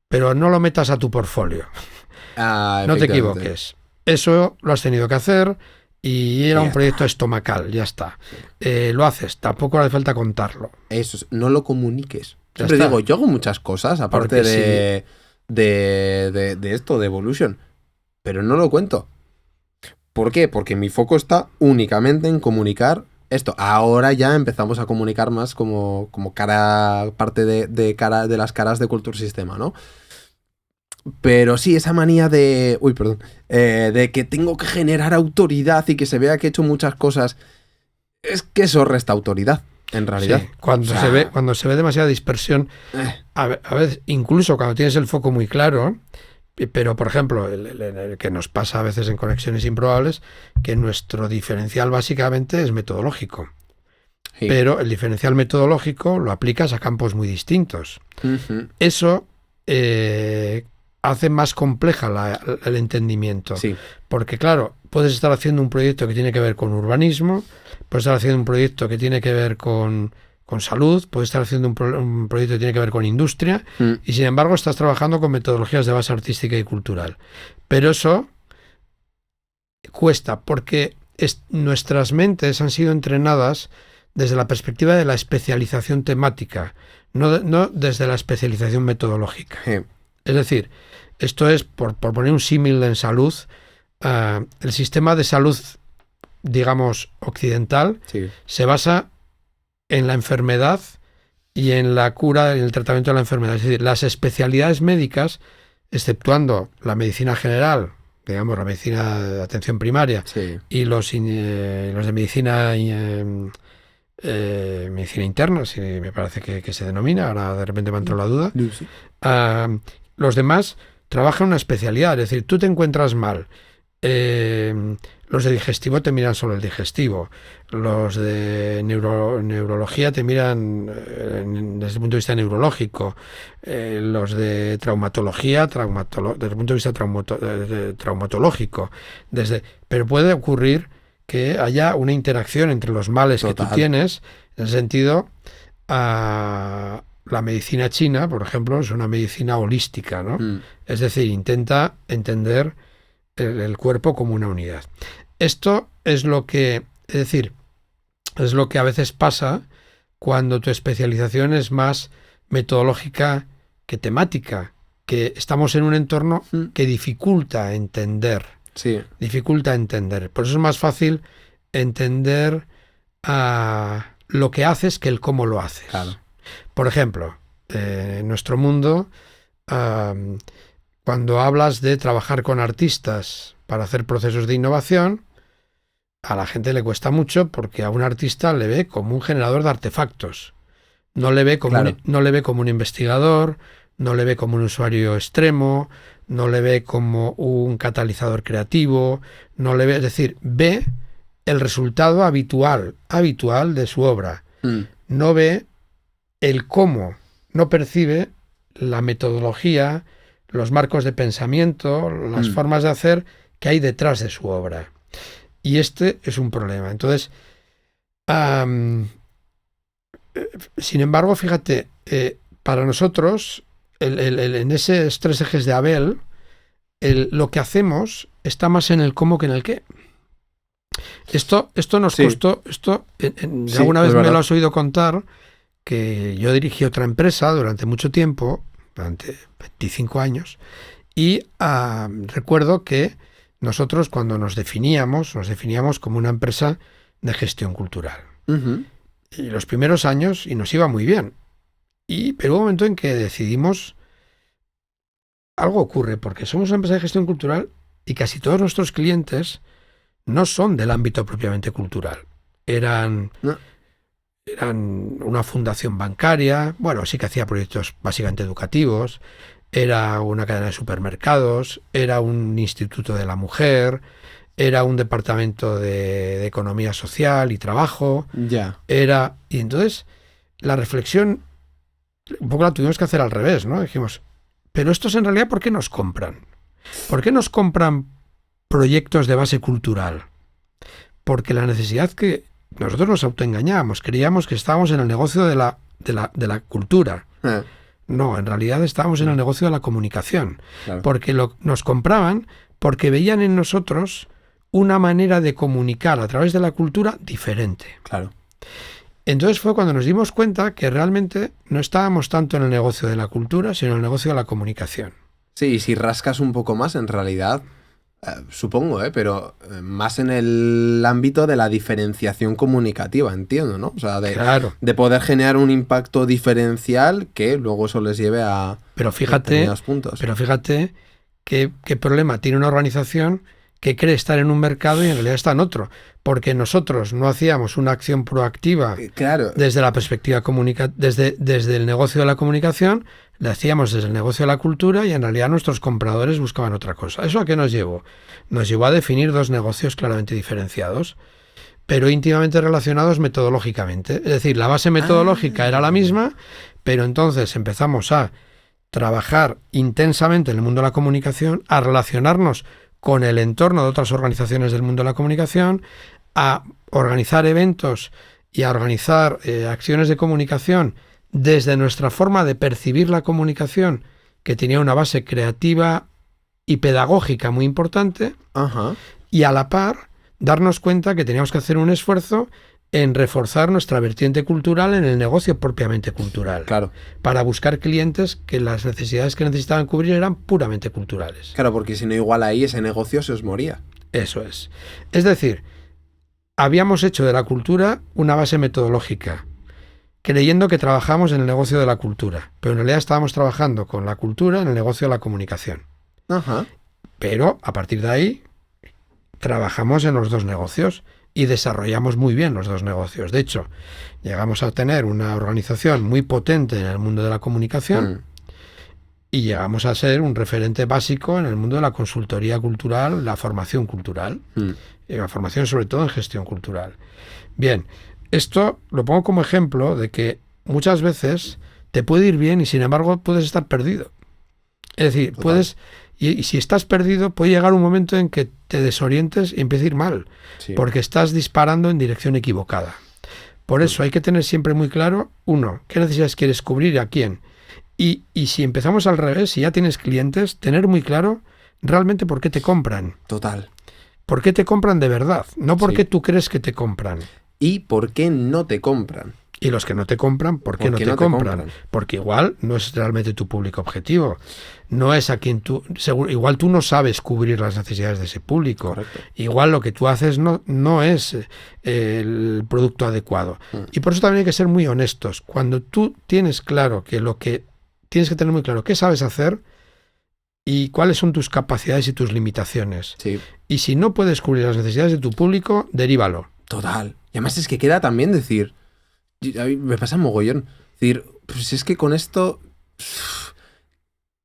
Pero no lo metas a tu portfolio. No te equivoques. Eso lo has tenido que hacer y era un proyecto estomacal, ya está. Lo haces, tampoco hace falta contarlo. Eso, no lo comuniques. Siempre digo, yo hago muchas cosas, aparte de esto, de Evolution, pero no lo cuento. ¿Por qué? Porque mi foco está únicamente en comunicar esto. Ahora ya empezamos a comunicar más como parte de las caras de Kultursistema, ¿no? Pero sí, esa manía de... de que tengo que generar autoridad y que se vea que he hecho muchas cosas, es que eso resta autoridad, en realidad. Sí, cuando se ve demasiada dispersión, a veces, incluso cuando tienes el foco muy claro, pero por ejemplo, el que nos pasa a veces en Conexiones Improbables, que nuestro diferencial básicamente es metodológico. Sí. Pero el diferencial metodológico lo aplicas a campos muy distintos. Eso hace más compleja el entendimiento. Sí. Porque claro, puedes estar haciendo un proyecto que tiene que ver con urbanismo, puedes estar haciendo un proyecto que tiene que ver con salud, puedes estar haciendo un proyecto que tiene que ver con industria, y sin embargo estás trabajando con metodologías de base artística y cultural. Pero eso cuesta, porque nuestras mentes han sido entrenadas desde la perspectiva de la especialización temática, no desde la especialización metodológica. Sí. Es decir, esto es, por poner un símil en salud, el sistema de salud, digamos, occidental, Sí. se basa en la enfermedad y en la cura y en el tratamiento de la enfermedad. Es decir, las especialidades médicas, exceptuando la medicina general, digamos, la medicina de atención primaria, Sí. y los de medicina medicina interna, si me parece que se denomina, ahora de repente me ha entrado la duda. Sí. Los demás trabajan una especialidad, es decir, tú te encuentras mal. Los de digestivo te miran solo el digestivo, los de neurología te miran desde el punto de vista neurológico, los de traumatología desde el punto de vista traumatológico. Pero puede ocurrir que haya una interacción entre los males que tú tienes, en el sentido, la medicina china, por ejemplo, es una medicina holística, ¿no? Es decir, intenta entender el cuerpo como una unidad. Esto es lo que, es decir, es lo que a veces pasa cuando tu especialización es más metodológica que temática, que estamos en un entorno que dificulta entender. Sí. Dificulta entender. Por eso es más fácil entender lo que haces que el cómo lo haces. Claro. Por ejemplo, en nuestro mundo, cuando hablas de trabajar con artistas para hacer procesos de innovación, a la gente le cuesta mucho porque a un artista le ve como un generador de artefactos. No le ve como, claro, no le ve como un investigador, no le ve como un usuario extremo, no le ve como un catalizador creativo, no le ve, es decir, ve el resultado habitual de su obra. No ve el cómo, no percibe la metodología, los marcos de pensamiento, las formas de hacer que hay detrás de su obra. Y este es un problema. Entonces, sin embargo, fíjate, para nosotros, en esos 3 ejes de Abel, lo que hacemos está más en el cómo que en el qué. Esto nos costó, alguna vez me lo has oído contar, que yo dirigí otra empresa durante mucho tiempo, durante 25 años, y recuerdo que nosotros cuando nos definíamos como una empresa de gestión cultural. Y los primeros años, y nos iba muy bien. Pero hubo un momento en que decidimos, algo ocurre, porque somos una empresa de gestión cultural y casi todos nuestros clientes no son del ámbito propiamente cultural. Eran una fundación bancaria, bueno, sí que hacía proyectos básicamente educativos, era una cadena de supermercados, era un instituto de la mujer, era un departamento de economía social y trabajo. Y entonces la reflexión un poco la tuvimos que hacer al revés, ¿no? Dijimos, pero estos en realidad, ¿por qué nos compran? ¿Por qué nos compran proyectos de base cultural? Porque la necesidad que nosotros nos autoengañábamos, creíamos que estábamos en el negocio de la cultura. No, en realidad estábamos en el negocio de la comunicación. Claro. Porque nos compraban porque veían en nosotros una manera de comunicar a través de la cultura diferente. Claro. Entonces fue cuando nos dimos cuenta que realmente no estábamos tanto en el negocio de la cultura, sino en el negocio de la comunicación. Sí, y si rascas un poco más, en realidad, supongo, pero más en el ámbito de la diferenciación comunicativa, entiendo, ¿no? O sea, de poder generar un impacto diferencial que luego eso les lleve a determinados puntos. Pero fíjate qué problema tiene una organización que cree estar en un mercado y en realidad está en otro. Porque nosotros no hacíamos una acción proactiva desde la perspectiva desde el negocio de la comunicación, la hacíamos desde el negocio de la cultura y en realidad nuestros compradores buscaban otra cosa. ¿Eso a qué nos llevó? Nos llevó a definir 2 negocios claramente diferenciados, pero íntimamente relacionados metodológicamente. Es decir, la base metodológica era la misma, pero entonces empezamos a trabajar intensamente en el mundo de la comunicación, a relacionarnos con el entorno de otras organizaciones del mundo de la comunicación, a organizar eventos y a organizar acciones de comunicación desde nuestra forma de percibir la comunicación, que tenía una base creativa y pedagógica muy importante, y a la par darnos cuenta que teníamos que hacer un esfuerzo en reforzar nuestra vertiente cultural en el negocio propiamente cultural. Claro. Para buscar clientes que las necesidades que necesitaban cubrir eran puramente culturales. Claro, porque si no, igual ahí ese negocio se os moría. Eso es. Es decir, habíamos hecho de la cultura una base metodológica, creyendo que trabajamos en el negocio de la cultura, pero en realidad estábamos trabajando con la cultura en el negocio de la comunicación. Ajá. Pero a partir de ahí trabajamos en los dos negocios y desarrollamos muy bien los dos negocios. De hecho, llegamos a tener una organización muy potente en el mundo de la comunicación y llegamos a ser un referente básico en el mundo de la consultoría cultural, la formación cultural, y la formación sobre todo en gestión cultural. Bien, esto lo pongo como ejemplo de que muchas veces te puede ir bien y sin embargo puedes estar perdido. Es decir, Total. puedes... Y si estás perdido, puede llegar un momento en que te desorientes y empiece a ir mal, Sí. porque estás disparando en dirección equivocada. Por eso hay que tener siempre muy claro, uno, qué necesidades quieres cubrir y a quién. Y si empezamos al revés, si ya tienes clientes, tener muy claro realmente por qué te compran. Total. ¿Por qué te compran de verdad? No porque Sí. tú crees que te compran. ¿Y por qué no te compran? Y los que no te compran, ¿por qué no te compran? Porque igual no es realmente tu público objetivo. No es a quien tú... igual tú no sabes cubrir las necesidades de ese público. Correcto. Igual lo que tú haces no es el producto adecuado. Y por eso también hay que ser muy honestos. Cuando tú tienes claro que lo que... Tienes que tener muy claro qué sabes hacer y cuáles son tus capacidades y tus limitaciones. Sí. Y si no puedes cubrir las necesidades de tu público, derívalo. Total. Y además es que queda también decir... A mí me pasa mogollón. Decir, pues si es que con esto...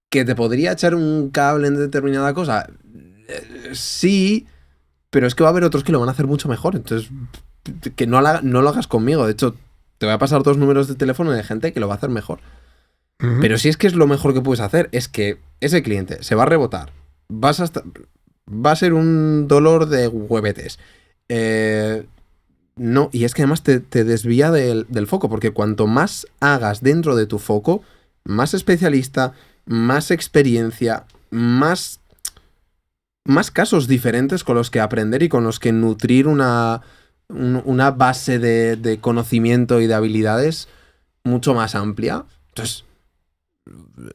Que te podría echar un cable en determinada cosa. Sí, pero es que va a haber otros que lo van a hacer mucho mejor. Entonces, que no lo hagas conmigo. De hecho, te voy a pasar 2 números de teléfono de gente que lo va a hacer mejor. Pero si es que es lo mejor que puedes hacer, es que ese cliente se va a rebotar. Va a ser un dolor de huevetes. No, y es que además te desvía del foco, porque cuanto más hagas dentro de tu foco, más especialista, más experiencia, más casos diferentes con los que aprender y con los que nutrir una base de conocimiento y de habilidades mucho más amplia. Entonces,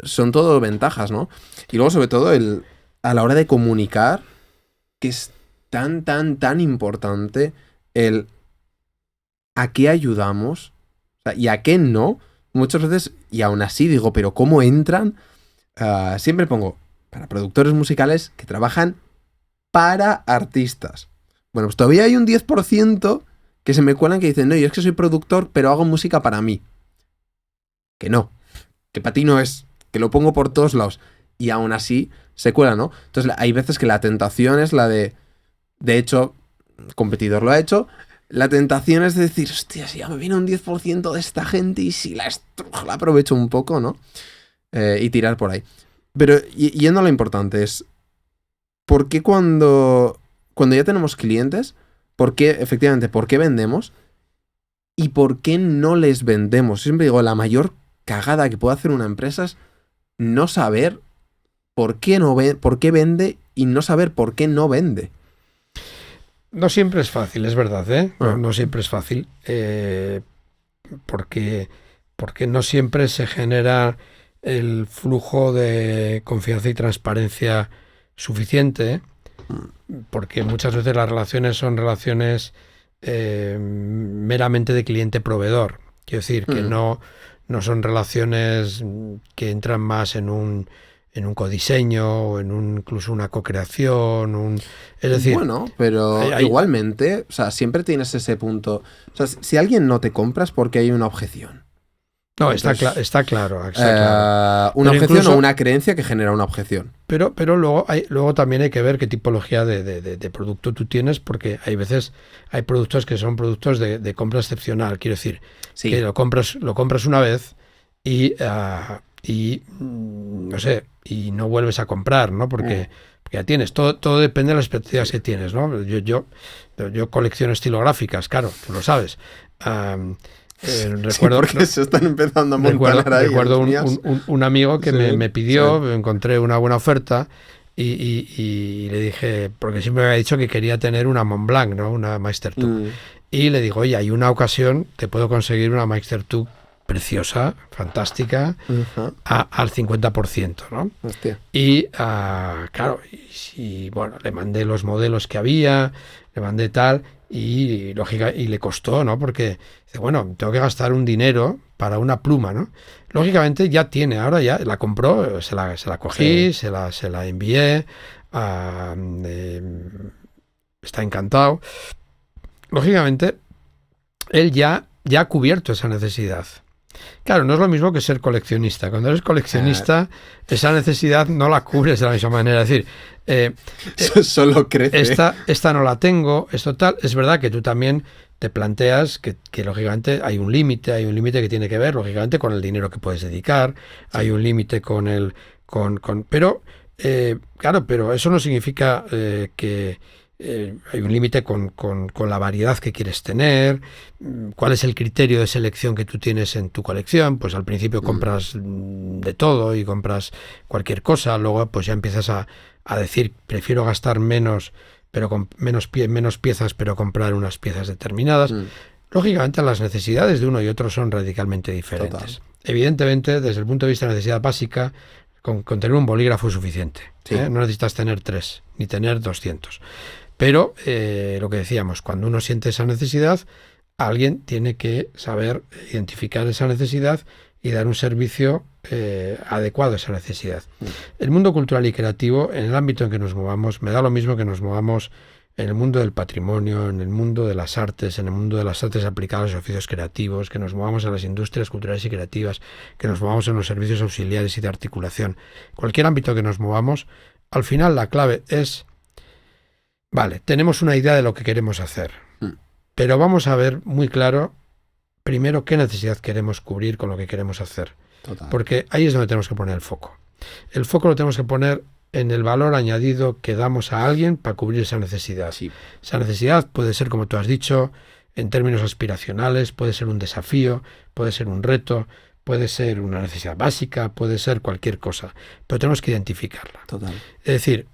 son todo ventajas, ¿no? Y luego, sobre todo, a la hora de comunicar, que es tan, tan, tan importante el a qué ayudamos, o sea, y a qué no. Muchas veces, y aún así digo, pero ¿cómo entran? Siempre pongo para productores musicales que trabajan para artistas. Bueno, pues todavía hay un 10% que se me cuelan que dicen, no, yo es que soy productor, pero hago música para mí. Que no, que para ti no es, que lo pongo por todos lados. Y aún así se cuela, ¿no? Entonces hay veces que la tentación es la de hecho, competidor lo ha hecho, la tentación es de decir, hostia, si ya me viene un 10% de esta gente y si la aprovecho un poco, ¿no? Y tirar por ahí. Pero yendo a lo importante es, ¿por qué cuando ya tenemos clientes, por qué vendemos y por qué no les vendemos? Siempre digo, la mayor cagada que puede hacer una empresa es no saber por qué vende y no saber por qué no vende. No siempre es fácil, es verdad, ¿eh? No siempre es fácil, porque no siempre se genera el flujo de confianza y transparencia suficiente, porque muchas veces las relaciones son relaciones meramente de cliente-proveedor. Quiero decir, que no son relaciones que entran más en un codiseño o en incluso una co-creación. Es decir, bueno, pero igualmente, o sea, siempre tienes ese punto. O sea, si alguien no te compra es porque hay una objeción. No, entonces, está claro. Una pero objeción incluso, o una creencia que genera una objeción. Pero luego también hay que ver qué tipología de producto tú tienes, porque hay veces hay productos que son productos de compra excepcional. Quiero decir, sí, que lo compras una vez y no sé, y no vuelves a comprar, ¿no? Porque ya tienes, todo depende de las expectativas que tienes, ¿no? Yo colecciono estilográficas, claro, tú lo sabes. Recuerdo, porque se están empezando a montar ahí. Recuerdo un amigo que me pidió, encontré una buena oferta y le dije, porque siempre me había dicho que quería tener una Montblanc, ¿no? Una Meistertuch. y le digo, oye, hay una ocasión, te puedo conseguir una Meister Tug preciosa, fantástica, al 50%, ¿no? Hostia. Y claro, y bueno, le mandé los modelos que había, le mandé tal, y le costó, ¿no? Porque dice, bueno, tengo que gastar un dinero para una pluma, ¿no? Lógicamente ya tiene, ahora ya la compró, se la cogí, Sí. se la envié, está encantado. Lógicamente, él ya ha cubierto esa necesidad. Claro, no es lo mismo que ser coleccionista. Cuando eres coleccionista, esa necesidad no la cubres de la misma manera. Es decir, solo crece. Esta no la tengo, esto tal. Es verdad que tú también te planteas que lógicamente hay un límite que tiene que ver, lógicamente, con el dinero que puedes dedicar, hay un límite con el... pero, claro, pero eso no significa que... hay un límite con la variedad que quieres tener, cuál es el criterio de selección que tú tienes en tu colección. Pues al principio compras de todo y compras cualquier cosa, luego pues ya empiezas a decir, prefiero gastar menos, pero con menos piezas, pero comprar unas piezas determinadas. Lógicamente las necesidades de uno y otro son radicalmente diferentes. Total. Evidentemente, desde el punto de vista de necesidad básica, con tener un bolígrafo es suficiente. Sí. No necesitas tener 3, ni tener 200. Pero lo que decíamos, cuando uno siente esa necesidad, alguien tiene que saber identificar esa necesidad y dar un servicio adecuado a esa necesidad. El mundo cultural y creativo, en el ámbito en que nos movamos, me da lo mismo que nos movamos en el mundo del patrimonio, en el mundo de las artes, en el mundo de las artes aplicadas a los oficios creativos, que nos movamos en las industrias culturales y creativas, que nos movamos en los servicios auxiliares y de articulación. Cualquier ámbito que nos movamos, al final la clave es... Vale, tenemos una idea de lo que queremos hacer, pero vamos a ver muy claro, primero, qué necesidad queremos cubrir con lo que queremos hacer. Total. Porque ahí es donde tenemos que poner el foco. El foco lo tenemos que poner en el valor añadido que damos a alguien para cubrir esa necesidad. Sí. Esa necesidad puede ser, como tú has dicho, en términos aspiracionales, puede ser un desafío, puede ser un reto, puede ser una necesidad básica, puede ser cualquier cosa, pero tenemos que identificarla. Total. Es decir,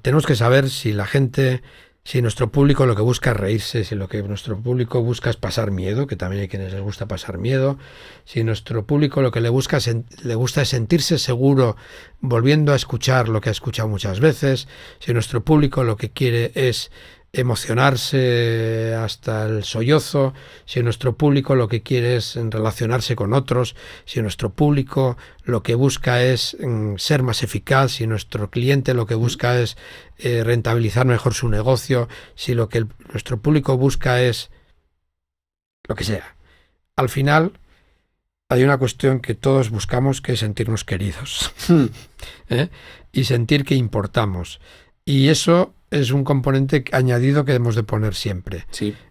tenemos que saber si la gente, si nuestro público lo que busca es reírse, si lo que nuestro público busca es pasar miedo, que también hay quienes les gusta pasar miedo, si nuestro público lo que le gusta es sentirse seguro volviendo a escuchar lo que ha escuchado muchas veces, si nuestro público lo que quiere es emocionarse hasta el sollozo, si nuestro público lo que quiere es relacionarse con otros, si nuestro público lo que busca es ser más eficaz, si nuestro cliente lo que busca es rentabilizar mejor su negocio, si lo que nuestro público busca es lo que sea. Al final hay una cuestión que todos buscamos, que es sentirnos queridos y sentir que importamos. Y eso es un componente añadido que debemos de poner siempre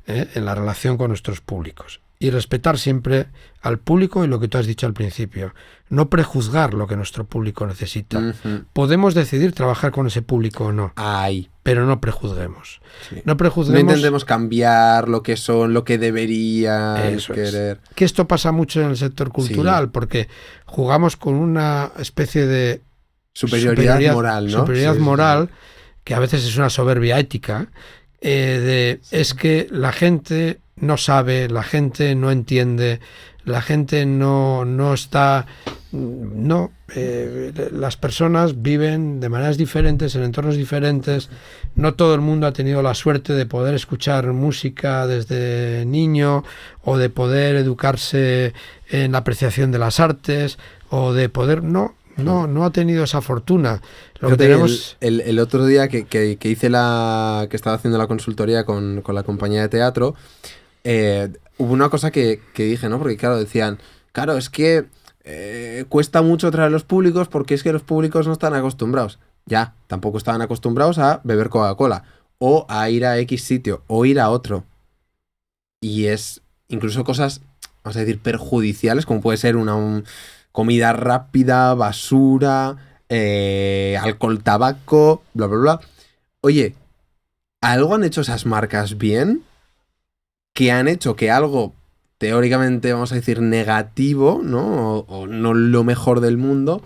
en la relación con nuestros públicos. Y respetar siempre al público y lo que tú has dicho al principio. No prejuzgar lo que nuestro público necesita. Podemos decidir trabajar con ese público o no. Pero no prejuzguemos. Sí. No prejuzguemos. No intentemos cambiar lo que son, lo que deberían querer. Que esto pasa mucho en el sector cultural, porque jugamos con una especie de superioridad moral, ¿no? Superioridad moral, que a veces es una soberbia ética, es que la gente no sabe, la gente no entiende, la gente no está... No, las personas viven de maneras diferentes, en entornos diferentes. No todo el mundo ha tenido la suerte de poder escuchar música desde niño, o de poder educarse en la apreciación de las artes, o de poder... No ha tenido esa fortuna. Lo que tenemos... el otro día que hice que estaba haciendo la consultoría con la compañía de teatro, hubo una cosa que dije, ¿no? Porque claro, decían, claro, es que cuesta mucho traer a los públicos porque es que los públicos no están acostumbrados. Ya, tampoco estaban acostumbrados a beber Coca-Cola, o a ir a X sitio, o ir a otro. Y es incluso cosas, vamos a decir, perjudiciales, como puede ser una comida rápida, basura, alcohol, tabaco, bla, bla, bla. Oye, ¿algo han hecho esas marcas bien? Que han hecho que algo, teóricamente, vamos a decir, negativo, ¿no? O no lo mejor del mundo,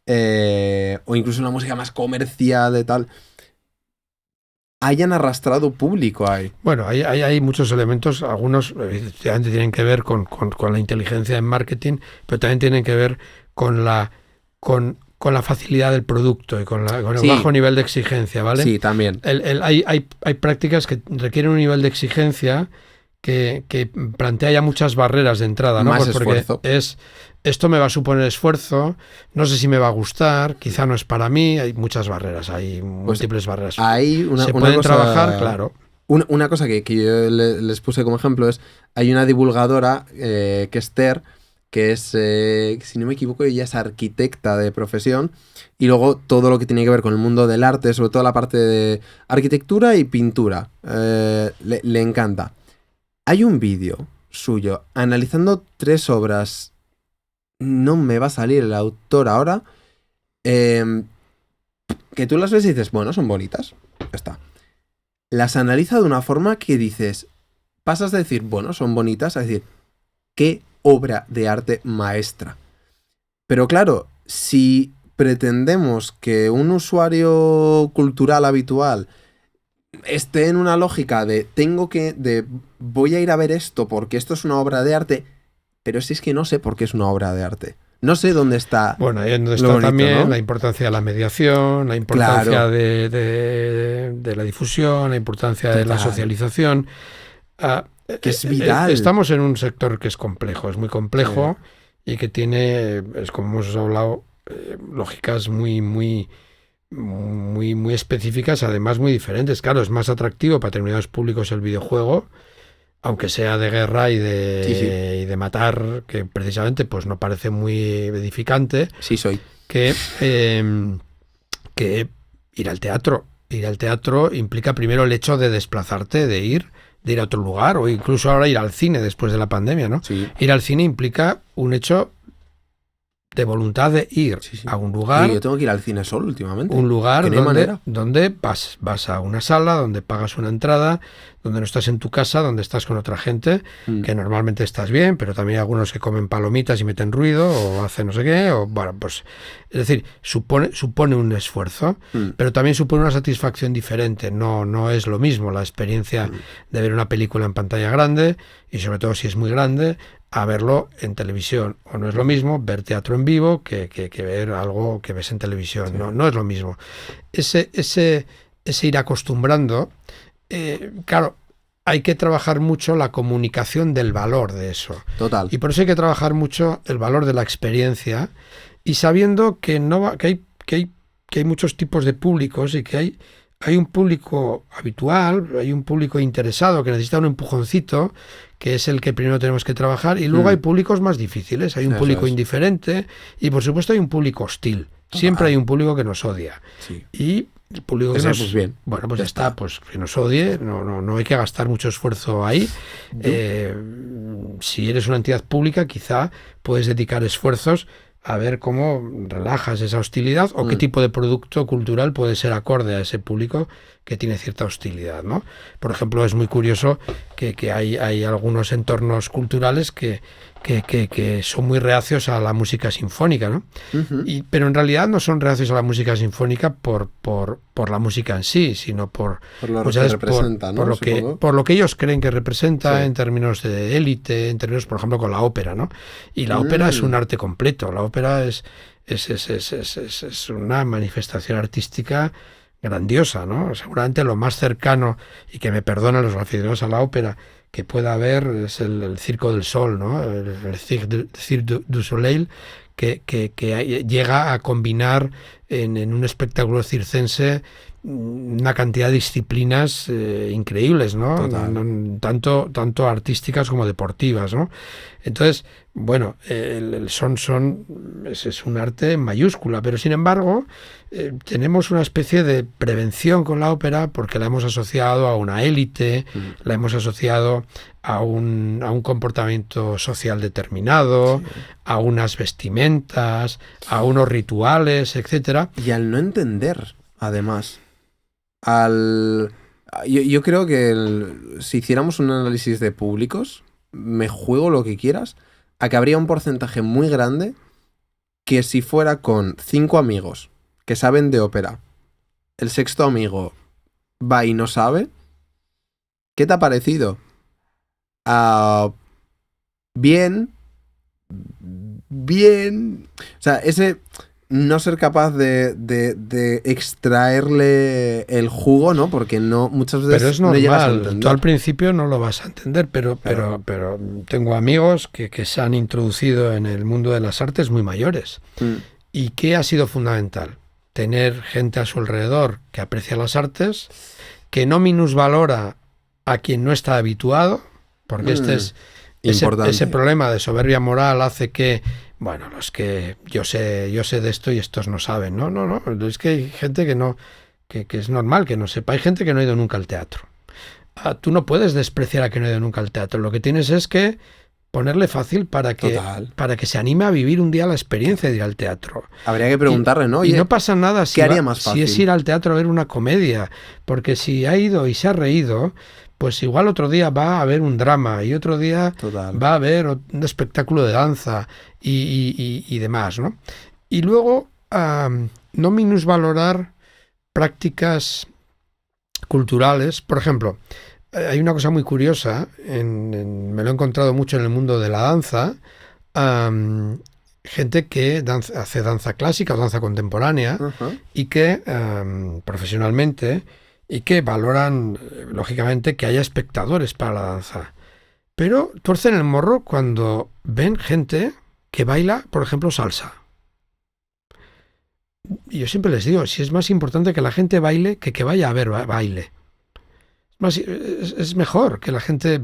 o incluso una música más comercial de tal, hayan arrastrado público ahí. Bueno, hay muchos elementos, algunos evidentemente tienen que ver con la inteligencia en marketing, pero también tienen que ver con la facilidad del producto y con el Sí. bajo nivel de exigencia, ¿vale? Sí, también. Hay prácticas que requieren un nivel de exigencia que plantea ya muchas barreras de entrada, ¿no? Más Pues porque esfuerzo. esto me va a suponer esfuerzo, no sé si me va a gustar, quizá no es para mí, hay muchas barreras, hay múltiples barreras. Hay Se pueden trabajar, claro. Una cosa que yo les puse como ejemplo es, hay una divulgadora, que es Ter, que es, si no me equivoco, ella es arquitecta de profesión, y luego todo lo que tiene que ver con el mundo del arte, sobre todo la parte de arquitectura y pintura, le encanta. Hay un vídeo suyo analizando 3 obras, no me va a salir el autor ahora, que tú las ves y dices, bueno, son bonitas, ya está. Las analiza de una forma que dices, pasas de decir, bueno, son bonitas, a decir, qué obra de arte maestra. Pero claro, si pretendemos que un usuario cultural habitual esté en una lógica de voy a ir a ver esto porque esto es una obra de arte, pero si es que no sé por qué es una obra de arte. No sé dónde está. Bueno, ahí es donde lo está bonito, también, ¿no? la importancia de la mediación, la importancia Claro. de la difusión, la importancia de la Total. socialización. Que es vital. Estamos en un sector que es complejo, es muy complejo y que tiene, es como hemos hablado, lógicas muy específicas, además muy diferentes. Claro, es más atractivo para determinados públicos el videojuego, aunque sea de guerra y Sí. y de matar, que precisamente pues no parece muy edificante, Sí, soy. que ir al teatro. Ir al teatro implica primero el hecho de desplazarte, de ir a otro lugar, o incluso ahora ir al cine después de la pandemia, ¿no? Sí. Ir al cine implica un hecho de voluntad de ir Sí. a un lugar. Y yo tengo que ir al cine solo últimamente. Un lugar Que no hay manera. donde vas a una sala, donde pagas una entrada, donde no estás en tu casa, donde estás con otra gente, que normalmente estás bien, pero también hay algunos que comen palomitas y meten ruido, o hacen no sé qué, o bueno, pues es decir, supone un esfuerzo, pero también supone una satisfacción diferente. No es lo mismo la experiencia de ver una película en pantalla grande, y sobre todo si es muy grande, a verlo en televisión. O no es lo mismo ver teatro en vivo que ver algo que ves en televisión. Sí. No es lo mismo. Ese ir acostumbrando, claro, hay que trabajar mucho la comunicación del valor de eso. Total. Y por eso hay que trabajar mucho el valor de la experiencia, y sabiendo que hay muchos tipos de públicos, y que hay un público habitual, hay un público interesado que necesita un empujoncito, que es el que primero tenemos que trabajar, y luego hay públicos más difíciles, hay un público indiferente, y por supuesto hay un público hostil. Siempre hay un público que nos odia. Sí. Y el público que pues bien. Bueno, pues ya está, pues que nos odie, no hay que gastar mucho esfuerzo ahí. Si eres una entidad pública, quizá puedes dedicar esfuerzos a ver cómo relajas esa hostilidad, o qué tipo de producto cultural puede ser acorde a ese público que tiene cierta hostilidad, ¿no? Por ejemplo, es muy curioso que hay algunos entornos culturales que son muy reacios a la música sinfónica, ¿no? Pero en realidad no son reacios a la música sinfónica por la música en sí, sino por lo que representa, ¿no? por lo que ellos creen que representa, en términos de élite, en términos, por ejemplo, con la ópera, ¿no? Y la ópera es un arte completo. La ópera es una manifestación artística grandiosa, ¿no? Seguramente lo más cercano, y que me perdonan los aficionados a la ópera, que pueda haber es el Circo del Sol, ¿no? El Cirque du Soleil, que llega a combinar en un espectáculo circense una cantidad de disciplinas increíbles, ¿no? Tanto artísticas como deportivas, ¿no? Entonces, bueno, el son es un arte en mayúscula, pero sin embargo tenemos una especie de prevención con la ópera, porque la hemos asociado a una élite, la hemos asociado a un comportamiento social determinado, a unas vestimentas, a unos rituales, etcétera. Y al no entender, además, yo creo que si hiciéramos un análisis de públicos, me juego lo que quieras, a que habría un porcentaje muy grande que, si fuera con 5 amigos que saben de ópera, el sexto amigo va y no sabe, ¿qué te ha parecido? Bien. O sea, ese no ser capaz de extraerle el jugo, ¿no? Porque no muchas veces pero es no llegas a normal, entender. tú al principio no lo vas a entender, pero tengo amigos que se han introducido en el mundo de las artes muy mayores. ¿Y qué ha sido fundamental? Tener gente a su alrededor que aprecia las artes, que no minusvalora a quien no está habituado, porque ese problema de soberbia moral hace que, bueno, los que yo sé de esto y estos no saben. No, es que hay gente que es normal que no sepa. Hay gente que no ha ido nunca al teatro. Tú no puedes despreciar a quien no ha ido nunca al teatro. Lo que tienes es que ponerle fácil para que se anime a vivir un día la experiencia de ir al teatro. Habría que preguntarle, ¿no? Oye, y no pasa nada si es ir al teatro a ver una comedia, porque si ha ido y se ha reído, pues igual otro día va a haber un drama y otro día va a haber un espectáculo de danza y demás, ¿no? Y luego no minusvalorar prácticas culturales. Por ejemplo, hay una cosa muy curiosa, me lo he encontrado mucho en el mundo de la danza, gente que hace danza clásica o danza contemporánea y que profesionalmente y que valoran, lógicamente, que haya espectadores para la danza. Pero tuercen el morro cuando ven gente que baila, por ejemplo, salsa. Y yo siempre les digo, si es más importante que la gente baile que vaya a ver baile. Es mejor que la gente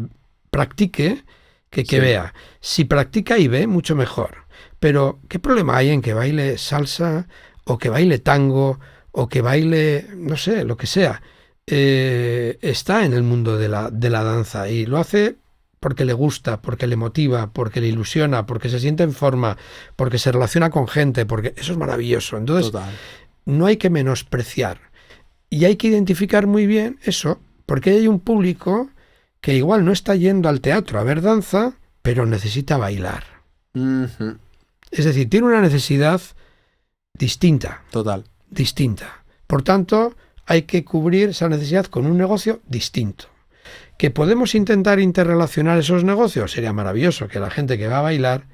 practique que vea. Si practica y ve, mucho mejor. Pero, ¿qué problema hay en que baile salsa o que baile tango o que baile, no sé, lo que sea? Está en el mundo de la danza y lo hace porque le gusta, porque le motiva, porque le ilusiona, porque se siente en forma, porque se relaciona con gente, porque eso es maravilloso. Entonces, no hay que menospreciar. Y hay que identificar muy bien eso, porque hay un público que igual no está yendo al teatro a ver danza, pero necesita bailar. Uh-huh. Es decir, tiene una necesidad distinta. Distinta. Por tanto, hay que cubrir esa necesidad con un negocio distinto. ¿Que podemos intentar interrelacionar esos negocios? Sería maravilloso que la gente que va a bailar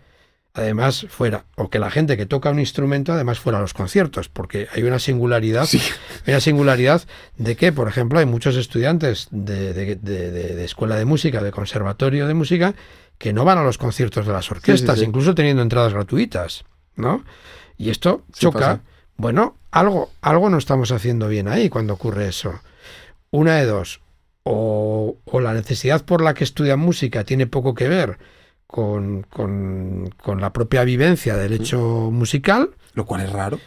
además fuera, o que la gente que toca un instrumento además fuera a los conciertos, porque hay una singularidad, de que, por ejemplo, hay muchos estudiantes de escuela de música, de conservatorio de música, que no van a los conciertos de las orquestas, incluso teniendo entradas gratuitas, ¿no? Y esto choca. Pasa. Bueno, algo no estamos haciendo bien ahí cuando ocurre eso. Una de dos, o la necesidad por la que estudian música tiene poco que ver con la propia vivencia del hecho musical. Lo cual es raro.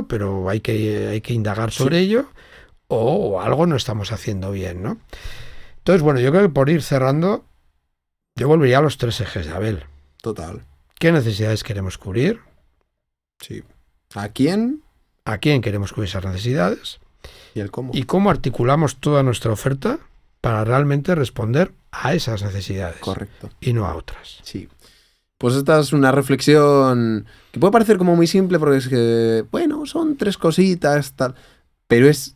Pero hay que indagar sobre ello, o algo no estamos haciendo bien, ¿no? Entonces, bueno, yo creo que por ir cerrando, yo volvería a los 3 ejes de Abel. Total. ¿Qué necesidades queremos cubrir? Sí. ¿A quién? ¿A quién queremos cubrir esas necesidades? ¿Y el cómo? ¿Y cómo articulamos toda nuestra oferta para realmente responder a esas necesidades? Correcto. Y no a otras. Sí. Pues esta es una reflexión que puede parecer como muy simple porque es que, bueno, son 3 cositas, tal, pero es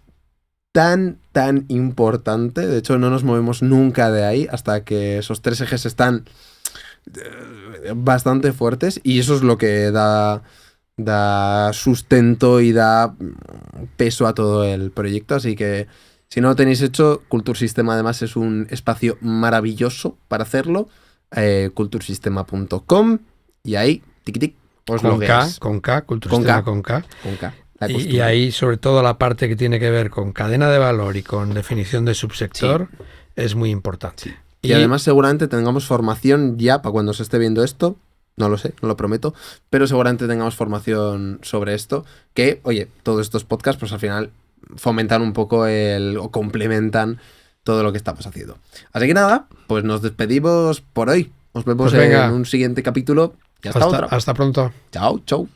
tan importante. De hecho, no nos movemos nunca de ahí hasta que esos 3 ejes están bastante fuertes, y eso es lo que da sustento y da peso a todo el proyecto. Así que si no lo tenéis hecho, Cultursistema además es un espacio maravilloso para hacerlo. Cultursistema.com, y ahí os lo veis. Con K, Cultursistema con K. Y ahí, sobre todo, la parte que tiene que ver con cadena de valor y con definición de subsector es muy importante. Sí. Y además seguramente tengamos formación ya para cuando se esté viendo esto. No lo sé, no lo prometo, pero seguramente tengamos formación sobre esto, que, oye, todos estos podcasts pues al final fomentan un poco o complementan todo lo que estamos haciendo. Así que nada, pues nos despedimos por hoy. Nos vemos en un siguiente capítulo y hasta otra. Hasta pronto. Chao.